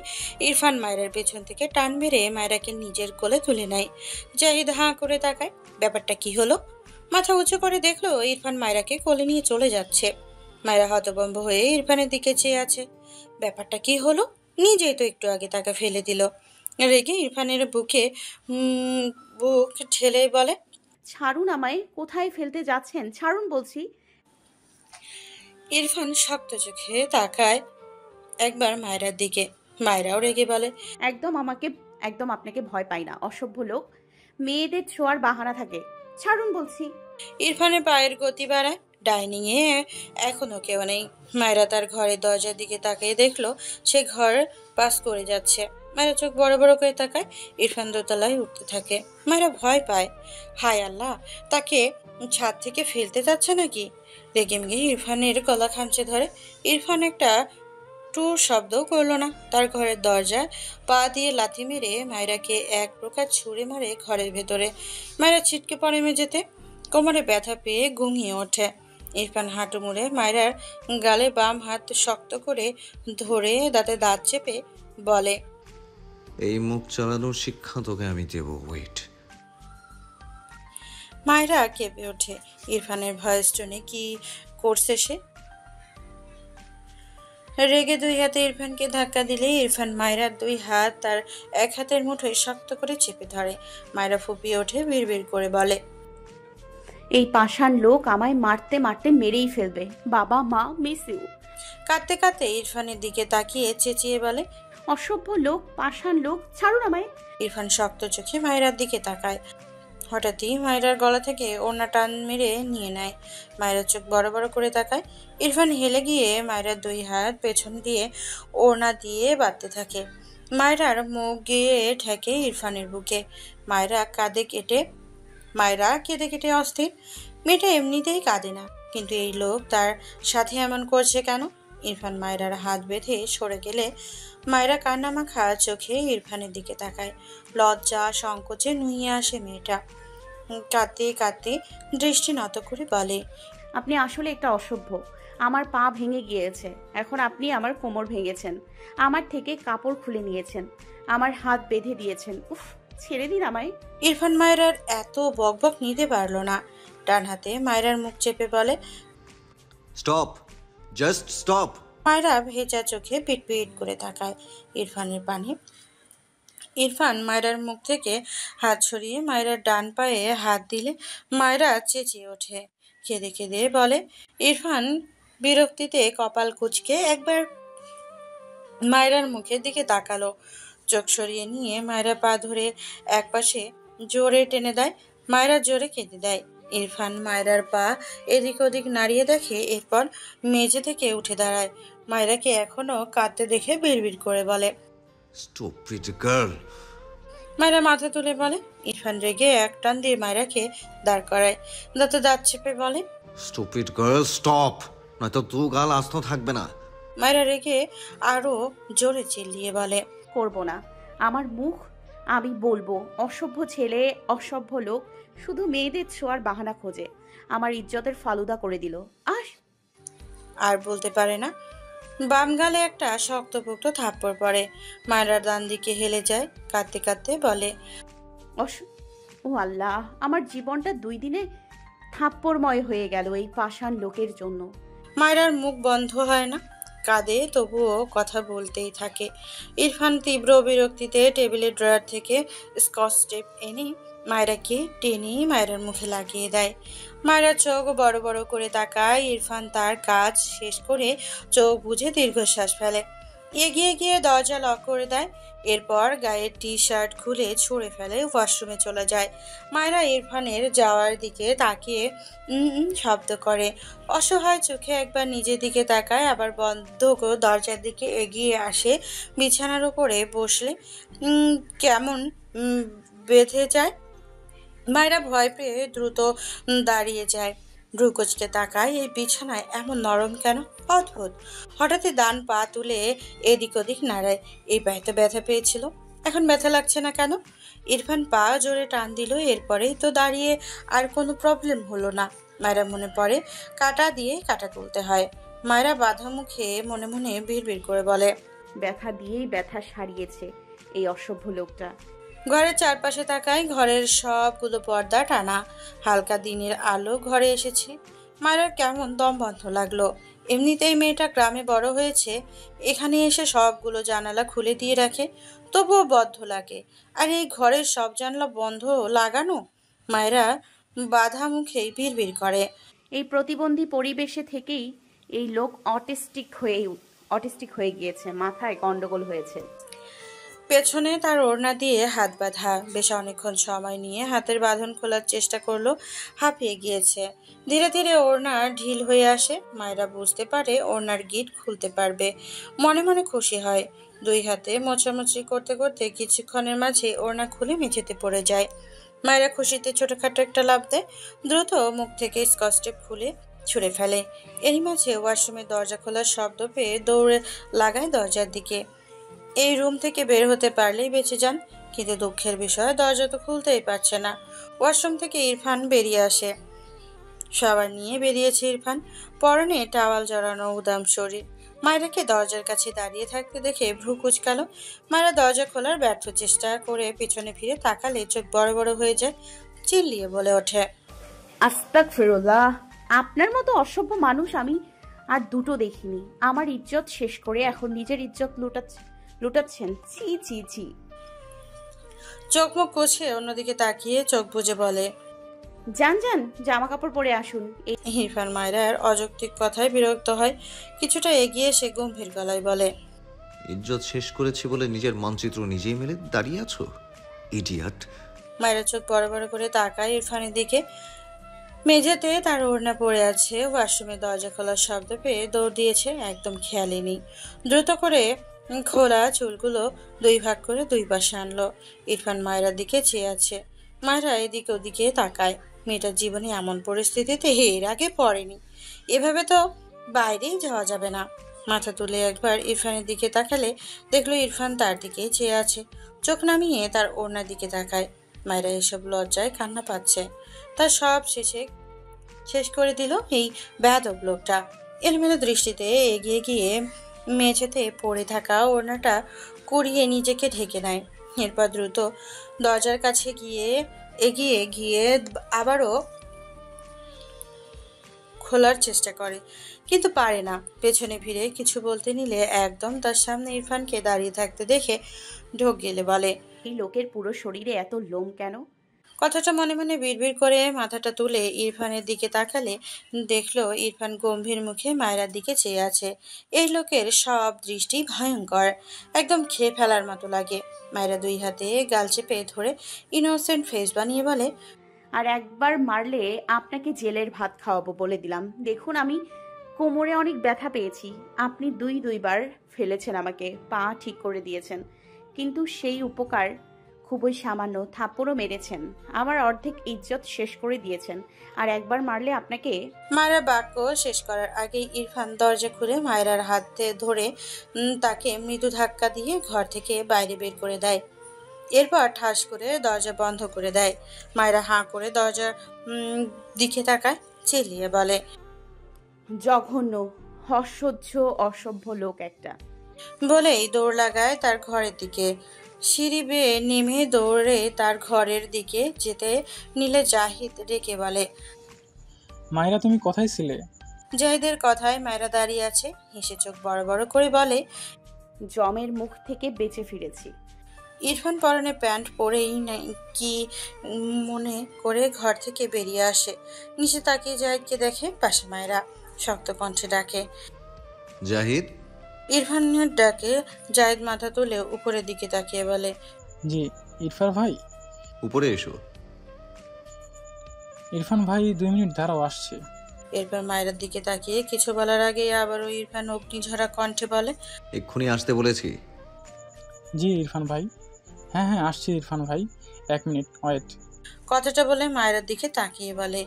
ইরফান মায়েরার পেছন থেকে টান মেরে মায়েরাকে নিজের কোলে তুলে নেয়। জাহিদ হাঁ করে তাকায়। ব্যাপারটা কি হলো? মাথা উঁচু করে দেখলো ইরফান মায়েরাকে কোলে নিয়ে চলে যাচ্ছে। মায়েরা হতভম্ব হয়ে ইরফানের দিকে চেয়ে আছে। ব্যাপারটা কি হলো? নিজেই তো একটু আগে তাকে ফেলে দিল। রেগে ইরফানের বুক ঠেলে বলে, ছাড়ুন আমায়, কোথায় ফেলতে যাচ্ছেন? ছাড়ুন বলছি। ইরফান শক্ত চোখে তাকায় একবার মায়েরার দিকে। মায়েরাও রেগে বলে, একদম আপনাকে ভয় পাই না, অসভ্য লোক। মেয়েদের ছোঁয়ার বাহানা থাকে, ছাড়ুন বলছি। ইরফানের পায়ের গতি বাড়ায়। ডাইনিং এ এখনো কেউ নেই। মায়েরা তার ঘরের দরজার দিকে তাকিয়ে দেখলো সে ঘর পাস করে যাচ্ছে। মায়েরা চোখ বড় বড় করে তাকায়। ইরফান দোতলায় উঠতে থাকে। মায়েরা ভয় পায়। হায় আল্লাহ, তাকে ছাদ থেকে ফেলতে যাচ্ছে নাকি? রেগে মেগে ইরফানের গলা খামচে ধরে। ইরফান একটা টুর শব্দও করলো না। তার ঘরের দরজায় পা দিয়ে লাথি মেরে মায়েরাকে এক প্রকার ছুঁড়ে মারে ঘরের ভেতরে। মায়েরা ছিটকে পড়ে মেঝেতে। কোমরে ব্যথা পেয়ে ঘুমিয়ে ওঠে। ইরফান হাঁটু মুড়ে মায়েরার গালে বাম হাত শক্ত করে ধরে দাঁতে দাঁত চেপে বলে, এই মুখ চালানোর শিক্ষা তোকে আমি দেব, ওয়েট। মায়েরা কেঁপে ওঠে। ইরফানের ভয়েস টোনে কি করছে সে? রেগে দুই হাতে ইরফানকে ধাক্কা দিলে ইরফান মায়েরার দুই হাত তার এক হাতের মুঠোয় শক্ত করে চেপে ধরে। মায়েরা ফুপিয়ে ওঠে, বিড়বিড় করে বলে, এই পাষাণ লোক আমায় মারতে মারতে মেরেই ফেলবে। বাবা মা, মিস ইউ। কাঁদতে কাঁদতে ইরফানের দিকে তাকিয়ে চেঁচিয়ে বলে, অসভ্য লোক, পাষাণ লোক, ছাড়ুন আমায়। ইরফান শক্ত চোখে মায়েরার দিকে তাকায়। হঠাৎই মায়েরার গলা থেকে ওড়না টান মেরে নিয়ে নেয়। মায়েরার চোখ বড় বড় করে তাকায়। ইরফান হেলে গিয়ে মায়েরার দুই হাত পেছন দিয়ে ওড়না দিয়ে বাঁধতে থাকে। মায়েরার মুখ গিয়ে ঠেকে ইরফানের বুকে। মায়েরা কেঁদে কেটে অস্থির। মেয়েটা এমনিতেই কাঁদে না, কিন্তু এই লোক তার সাথে এমন করছে কেন? ইরফান মায়রার হাত বেঁধে সরে গেলে মায়রা কান্নামাখা চোখে ইরফানের দিকে তাকায়। লজ্জা সংকোচে নুইয়ে আসে মেয়েটা। কাঁদতে কাঁদতে দৃষ্টি নত করে বলে, আপনি আসলে একটা অসভ্য। আমার পা ভেঙে গিয়েছে, এখন আপনি আমার কোমর ভেঙেছেন, আমার থেকে কাপড় খুলে নিয়েছেন, আমার হাত বেঁধে দিয়েছেন। উফ, ছেড়ে দিন আমায়। ইরফান মায়রার এত বকবক নিতে পারল না। ডান হাতে মায়রার মুখ চেপে বলে, স্টপ, জাস্ট স্টপ। মায়রা ভেজা চোখে পিটপিট করে তাকায় ইরফানের পানে। ইরফান মায়রার মুখ থেকে হাত সরিয়ে মায়রার ডান পায়ে হাত দিলে মায়রা চেঁচিয়ে ওঠে। কেঁদে কেঁদে বলে। ইরফান বিরক্তিতে কপাল কুঁচকে একবার মায়রার মুখের দিকে তাকালো। চোখ সরিয়ে নিয়ে মায়রা পা ধরে একপাশে জোরে টেনে দেয়। মায়রা জোরে কেঁদে দেয়। ইরফান মায়রার পা এদিক ওদিক নাড়িয়ে দেখে, এরপর মেঝে থেকে উঠে দাঁড়ায়। মায়রাকে এখনো কাঁদতে দেখে বিড়বিড় করে বলে, স্টুপিড গার্ল। মায়রা মাথা তুলে বলে। ইরফান রেগে এক টান দিয়ে মায়রাকে দাঁড় করায়। দাঁতে দাঁত চেপে বলে, স্টুপিড গার্ল স্টপ, নয়তো দু গাল আস্ত থাকবে না। মায়রা রেগে আরো জোরে চিল্লিয়ে বলে, করব না, আমার মুখ আমি বলবো। অসভ্য ছেলে, অসভ্য লোক, শুধু মেয়েদের ছোঁয়ার বাহানা খোঁজে, আমার ইজ্জতের ফালুদা করে দিল। আর বলতে পারে না। বাম গালে একটা শক্তপোক্ত থাপ্পড় পড়ে। মায়রার ডান দিকে হেলে যায়। কাঁদতে কাঁদতে বলে, ও আল্লাহ, আমার জীবনটা 2 দিনে থাপ্পড়ময় হয়ে গেল এই পাষাণ লোকের জন্য। মায়রার মুখ বন্ধ হয় না, কাঁদে তবুও কথা বলতেই থাকে। ইরফান তীব্র বিরক্তিতে টেবিলের ড্রয়ার থেকে স্কচ টেপ এনে মায়রাকে টেনে মায়রার মুখে লাগিয়ে দেয়। মায়রার চোখ বড় বড় করে তাকায়। ইরফান তার কাজ শেষ করে চোখ বুজে দীর্ঘশ্বাস ফেলে। এগিয়ে গিয়ে দরজা লক করে দেয়। এরপর গায়ের টি শার্ট খুলে ছুঁড়ে ফেলে, ওয়াশরুমে চলে যায়। মায়রা ইরফানের যাওয়ার দিকে তাকিয়ে শব্দ করে। অসহায় চোখে একবার নিজের দিকে তাকায়, আবার বন্ধ করে দরজার দিকে এগিয়ে আসে। বিছানার উপরে বসলে কেমন বেঁধে যায়। মায়রা ভয় পেয়ে দ্রুত দাঁড়িয়ে যায়। ভ্রুকুচকে তাকায়, এই বিছানায় এমন নরম কেন? অদ্ভুত। হঠাৎই ডান পা তুলে এদিক ওদিক নাড়ায়। এই পায়ে তো ব্যথা পেয়েছিল, এখন ব্যথা লাগছে না কেন? ইরফান পা জোরে টান দিল, এরপরেই তো দাঁড়িয়ে আর কোনো প্রবলেম হলো না। মায়রা মনে পড়ে কাঁটা দিয়ে কাঁটা তুলতে হয়। মায়রা বাধা মুখে মনে মনে বিড়বিড় করে বলে, ব্যথা দিয়েই ব্যথা সারিয়েছে এই অসভ্য লোকটা। ঘরের চারপাশে তাকায়। ঘরের সবগুলো পর্দা টানা। হালকা দিনের আলো ঘরে এসেছে। মায়ের কেমন দম বন্ধ লাগলো। এমনিতেই মেয়েটা গ্রামে বড় হয়েছে, এখানে এসে সবগুলো জানালা খুলে দিয়ে রাখে, তবুও বদ্ধ লাগে। আর এই ঘরের সব জানালা বন্ধ লাগানো। মায়েরা বাধা মুখেই বিড়বিড় করে, এই প্রতিবন্ধী পরিবেশে থেকেই এই লোক অটিস্টিক হয়ে গিয়েছে, মাথায় গন্ডগোল হয়েছে। পেছনে তার ওড়না দিয়ে হাত বাঁধা। বেশ অনেকক্ষণ সময় নিয়ে হাতের বাঁধন খোলার চেষ্টা করলো, হাঁপিয়ে গিয়েছে। ধীরে ধীরে ওড়না ঢিল হয়ে আসে। মায়েরা বুঝতে পারে ওড়নার গিট খুলতে পারবে। মনে মনে খুশি হয়। 2 হাতে মোছামুছি করতে করতে কিছুক্ষণের মাঝে ওড়না খুলে মেঝেতে পড়ে যায়। মায়েরা খুশিতে ছোটখাটো একটা লাফ দেয়। দ্রুত মুখ থেকে স্কচ টেপ খুলে ছুঁড়ে ফেলে। এরই মাঝে ওয়াশরুমের দরজা খোলার শব্দ পেয়ে দৌড়ে লাগায় দরজার দিকে। এই রুম থেকে বের হতে পারলেই বেঁচে যান, কিন্তু দুঃখের বিষয় দরজা তো খুলতেই পারছে না। ওয়াশরুম থেকে ইরফান বেরিয়ে আসে। সবার নিয়ে বেরিয়েছে ইরফান, পরনে টাওয়াল জড়ানো উদাম শরীর। মায়রাকে দরজার কাছে দাঁড়িয়ে থাকতে দেখে ভ্রু কুঁচকালো। মায়রা দরজা খোলার ব্যর্থ চেষ্টা করে পেছনে ফিরে তাকালে চোখ বড় বড় হয়ে যায়। চিল্লিয়ে বলে ওঠে, আস্তাগফিরুল্লাহ, আপনার মতো অসভ্য মানুষ আমি আর দুটো দেখিনি। আমার ইজ্জত শেষ করে এখন নিজের ইজ্জত লুটাচ্ছেন। ছি ছি ছি। চোখ মুখ কুঁচকে অন্যদিকে তাকিয়ে চোখ বুজে বলে, যান যান, জামা কাপড় পরে আসুন। ইরফান মায়রার অযৌক্তিক কথায় বিরক্ত হয়। কিছুটা এগিয়ে সে গম্ভীর গলায় বলে, ইজ্জত শেষ করেছি বলে নিজের মানচিত্র নিজেই মেলে দাঁড়িয়ে আছো, ইডিয়াট। মায়েরা চোখ বড় বড় করে তাকায় ইরফানের দিকে। মেঝেতে তার ওড়না পড়ে আছে। ওয়াশরুমের দরজা খোলার শব্দ পেয়ে দৌড় দিয়েছে, একদম খেয়ালই নেই। দ্রুত করে খোলা চুলগুলো 2 ভাগ করে 2 পাশে আনলো। ইরফান মায়েরার দিকে চেয়ে আছে। মায়েরা এদিকে ওদিকে তাকায়। মেয়েটার জীবনে এমন পরিস্থিতিতে এর আগে পড়েনি। এভাবে তো বাইরেই যাওয়া যাবে না। মাথা তুলে একবার ইরফানের দিকে তাকালে দেখলো ইরফান তার দিকেই চেয়ে আছে। চোখ নামিয়ে তার ওড়নার দিকে তাকায়। মায়েরা এসব লজ্জায় কান্না পাচ্ছে। তার সব শেষ করে দিল এই বেয়াদব লোকটা। এলোমেলো দৃষ্টিতে এগিয়ে গিয়ে মেঝেতে পড়ে থাকা ওড়নাটা কুড়িয়ে নিজেকে ঢেকে নেয়। এরপর দ্রুত দরজার কাছে এগিয়ে গিয়ে আবারও খোলার চেষ্টা করে, কিন্তু পারে না। পেছনে ফিরে কিছু বলতে নিলে একদম তার সামনে ইরফানকে দাঁড়িয়ে থাকতে দেখে ঢোক গেলে বলে, এই লোকের পুরো শরীরে এত লোম কেন? কথাটা মনে মনে বিড়বিড় করে মাথাটা তুলে ইরফানের দিকে তাকালে দেখলো ইরফান গম্ভীর মুখে মায়রার দিকে চেয়ে আছে। এই লোকের সব দৃষ্টি ভয়ঙ্কর, একদম খেয়ে ফেলার মতো লাগে। মায়রা দুই হাতে গাল চেপে ধরে ইনোসেন্ট ফেস বানিয়ে বলে, আর একবার মারলে আপনাকে জেলের ভাত খাওয়াবো বলে দিলাম। দেখুন, আমি কোমরে অনেক ব্যথা পেয়েছি। আপনি দুইবার ফেলেছেন, আমাকে পা ঠিক করে দিয়েছেন, কিন্তু সেই উপকার খুবই সামান্য। থাপ্পড়ও মেরেছেন, আমার অর্ধেক ইজ্জত শেষ করে দিয়েছেন। আর একবার মারলে আপনাকে। মায়রার বাক্য শেষ করার আগেই ইরফান দরজা খুলে মায়রার হাতে ধরে তাকে মৃদু ধাক্কা দিয়ে ঘর থেকে বাইরে বের করে দেয়। এরপর ঠাস করে দরজা বন্ধ করে দেয়। মায়রা হাঁ করে দরজার দিকে তাকায়, চেলিয়ে বলে, জঘন্য, অসহ্য, অসভ্য লোক একটা। বলেই দৌড় লাগায় তার ঘরের দিকে। সিঁড়ি বেয়ে নেমে দৌড়ে তার ঘরের দিকে যেতে নিলে জাহিদ ডেকে বলে, মায়েরা তুমি কোথায় ছিলে? জাহিদের কথায় মায়রা দাঁড়িয়ে আছে, হেসে চোখ বড় বড় করে বলে, জমের মুখ থেকে বেঁচে ফিরেছি। ইরফান পরনে প্যান্ট পরেই কি মনে করে ঘর থেকে বেরিয়ে আসে। নিচে তাকিয়ে জাহিদকে দেখে পাশে মায়রা। শক্ত কণ্ঠে ডাকে, জাহিদ। ইরফানের ডাকে জাহিদ মাথা তুলে উপরের দিকে তাকিয়ে বলে, জি ইরফান ভাই। উপরে এসো। ইরফান ভাই 2 মিনিট দাঁড়াও, আসছে। এরপর মায়ের দিকে তাকিয়ে কিছু বলার আগে আবারও ইরফান অগ্নিঝরা কণ্ঠে বলে, এক্ষুনি আসতে বলেছি। জি ইরফান ভাই। হ্যাঁ আসছি ইরফান ভাই, 1 মিনিট ওয়েট। কথাটা বলে মায়ের দিকে তাকিয়ে বলে,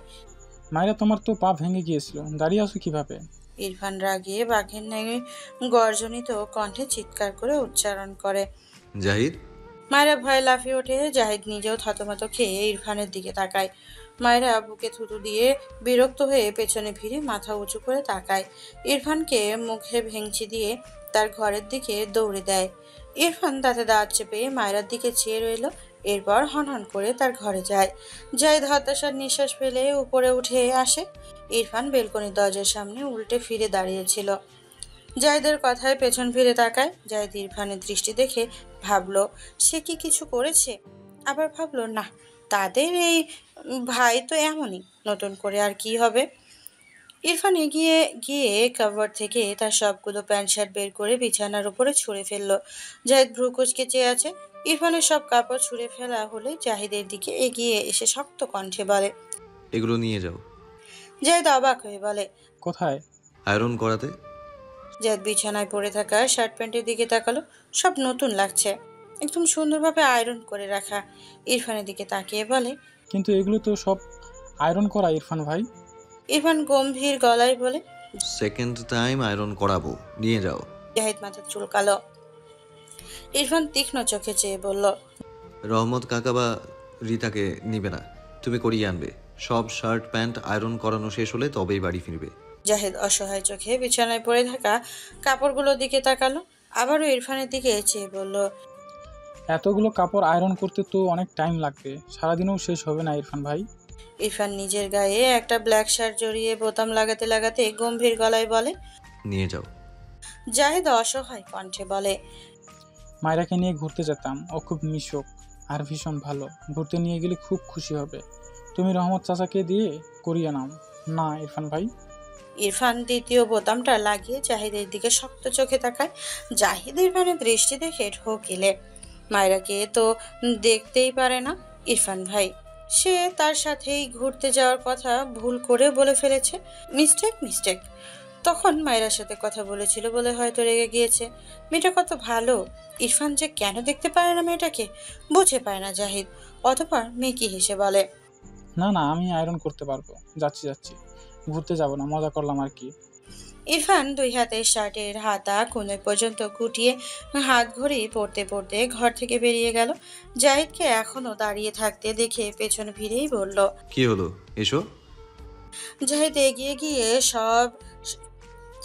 মায়েরা তোমার তো পা ভেঙে গিয়েছিল, দাঁড়িয়ে আছো কিভাবে? ইরফান রাগিয়ে বাঘের ন্যায় গর্জনিত কণ্ঠে চিৎকার করে উচ্চারণ করে, জাহিদ। মায়েরা ভয়ে লাফিয়ে ওঠে। জাহিদ নিজেও থতমত খেয়ে ইরফানের দিকে তাকায়। মায়েরা বুকে থুতু দিয়ে বিরক্ত হয়ে পেছনে ফিরে মাথা উঁচু করে তাকায়। ইরফানকে মুখে ভেঙচি দিয়ে তার ঘরের দিকে দৌড়ে দেয়। ইরফান দাঁতে দাঁত চেপে মায়েরার দিকে চেয়ে রইল। এরপর হনহন করে তার ঘরে যায়। জাহিদ হতাশার নিঃশ্বাস ফেলে উপরে উঠে আসে। ইরফান বেলকনির দরজার সামনে উল্টে ফিরে দাঁড়িয়েছিল। জাহিদের কথায় পেছন ফিরে তাকায়। জাহিদ ইরফানের দৃষ্টি দেখে ভাবলো সে কি কিছু করেছে, আবার ভাবলো না, তাদের এই ভাই তো এমনই, নতুন করে আর কি হবে। ইরফান এগিয়ে গিয়ে কাভার থেকে তার সবগুলো প্যান্ট শার্ট বের করে বিছানার উপরে ছুঁড়ে ফেললো। জাহিদ ভ্রু কুঁচকে চেয়ে আছে। ইরফানের সব কাপড় ছুঁড়ে ফেলা হলে জাহিদের দিকে এগিয়ে এসে শক্ত কণ্ঠে বলে, এগুলো নিয়ে যাও। জাহিদ অবাক হয়ে বলে, কোথায়? আয়রন করাতে। জাহিদ বিছানায় পড়ে থাকা শার্ট প্যান্টের দিকে তাকালো। সব নতুন লাগছে, একদম সুন্দরভাবে আয়রন করে রাখা। ইরফানের দিকে তাকিয়ে বলে, কিন্তু এগুলো তো সব আয়রন করা ইরফান ভাই। ইরফান গম্ভীর গলায় বলে, সেকেন্ড টাইম আয়রন করাবো, নিয়ে যাও। জাহিদ মাথা চুলকালো। ইরফান তীক্ষ্ণ চোখে চেয়ে বলল, রহমত কাকা বা রিতাকে নিবে না, তুমি করিয়ে আনবে। সব শার্ট প্যান্ট আয়রন করানো শেষ হলে তবেই বাড়ি ফিরবে। জাহিদ অসহায় চোখে বিছানায় পড়ে থাকা কাপড়গুলোর দিকে তাকালো। আবারও ইরফানের দিকে চেয়ে বলল, এতগুলো কাপড় আয়রন করতে তো অনেক টাইম লাগবে, সারাদিনেও শেষ হবে না ইরফান ভাই। ইরফান নিজের গায়ে একটা ব্ল্যাক শার্ট জড়িয়ে বোতাম লাগাতে লাগাতে গম্ভীর গলায় বলে, নিয়ে যাও। জাহিদ অসহায় কণ্ঠে বলে, মায়েরাকে নিয়ে ঘুরতে যেতাম, ও খুব মিশুক আর ভীষণ ভালো, ঘুরতে নিয়ে গেলে খুব খুশি হবে। তুমি রহমত চাচাকে দিয়ে করিয়ে নাও না ইরফান ভাই। ইরফান দ্বিতীয় বোতামটা লাগিয়ে জাহিদের দিকে শক্ত চোখে তাকায়। জাহিদ ইরফানের দৃষ্টি দেখে ঢোকিলে। মায়রাকে তো দেখতেই পারে না ইরফান ভাই, সে তার সাথেই ঘুরতে যাওয়ার কথা ভুল করে বলে ফেলেছে। মিস্টেক। তখন মায়েরার সাথে কথা বলেছিল বলে হয়তো রেগে গিয়েছে। মেয়েটা কত ভালো, ইরফান যে কেন দেখতে পারে না মেয়েটাকে বুঝে পায় না জাহিদ। অতঃপর মেকি হেসে বলে, না আমি আয়রন করতে পারবো, যাচ্ছি, ঘুরতে যাব না, মজা করলাম আর কি। ইরফান দুই হাতে শার্টের হাতা কোণে পর্যন্ত গুটিয়ে হাত ঘড়ি পড়তে পড়তে ঘর থেকে বেরিয়ে গেল। জাহিদকে এখনো দাঁড়িয়ে থাকতে দেখে পেছন ফিরেই বলল, কি হলো, এসো। জাহিদ এগিয়ে গিয়ে সব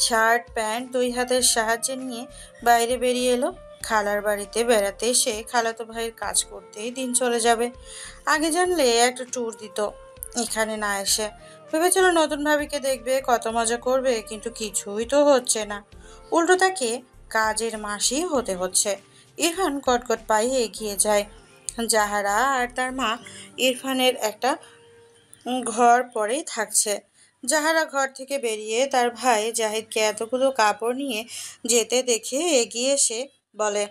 শার্ট প্যান্ট দুই হাতের সাহায্যে নিয়ে বাইরে বেরিয়ে এলো। খালার বাড়িতে বেড়াতে এসে খালাতো ভাইয়ের কাজ করতেই দিন চলে যাবে। আগে জানলে একটা ট্যুর দিত, এখানে না এসে ভেবেছিল নতুন ভাবিকে দেখবে, কত মজা করবে, কিন্তু কিছুই তো হচ্ছে না। উল্টো তাকে কাজের মাসি হতে হচ্ছে। ইরফান কটকট পায়ে এগিয়ে যায়। জাহারা আর তার মা ইরফানের একটা ঘর পরেই থাকছে। জাহারা ঘর থেকে বেরিয়ে তার ভাই জাহিদকে এতগুলো কাপড় নিয়ে যেতে দেখে এগিয়ে এসে বলে,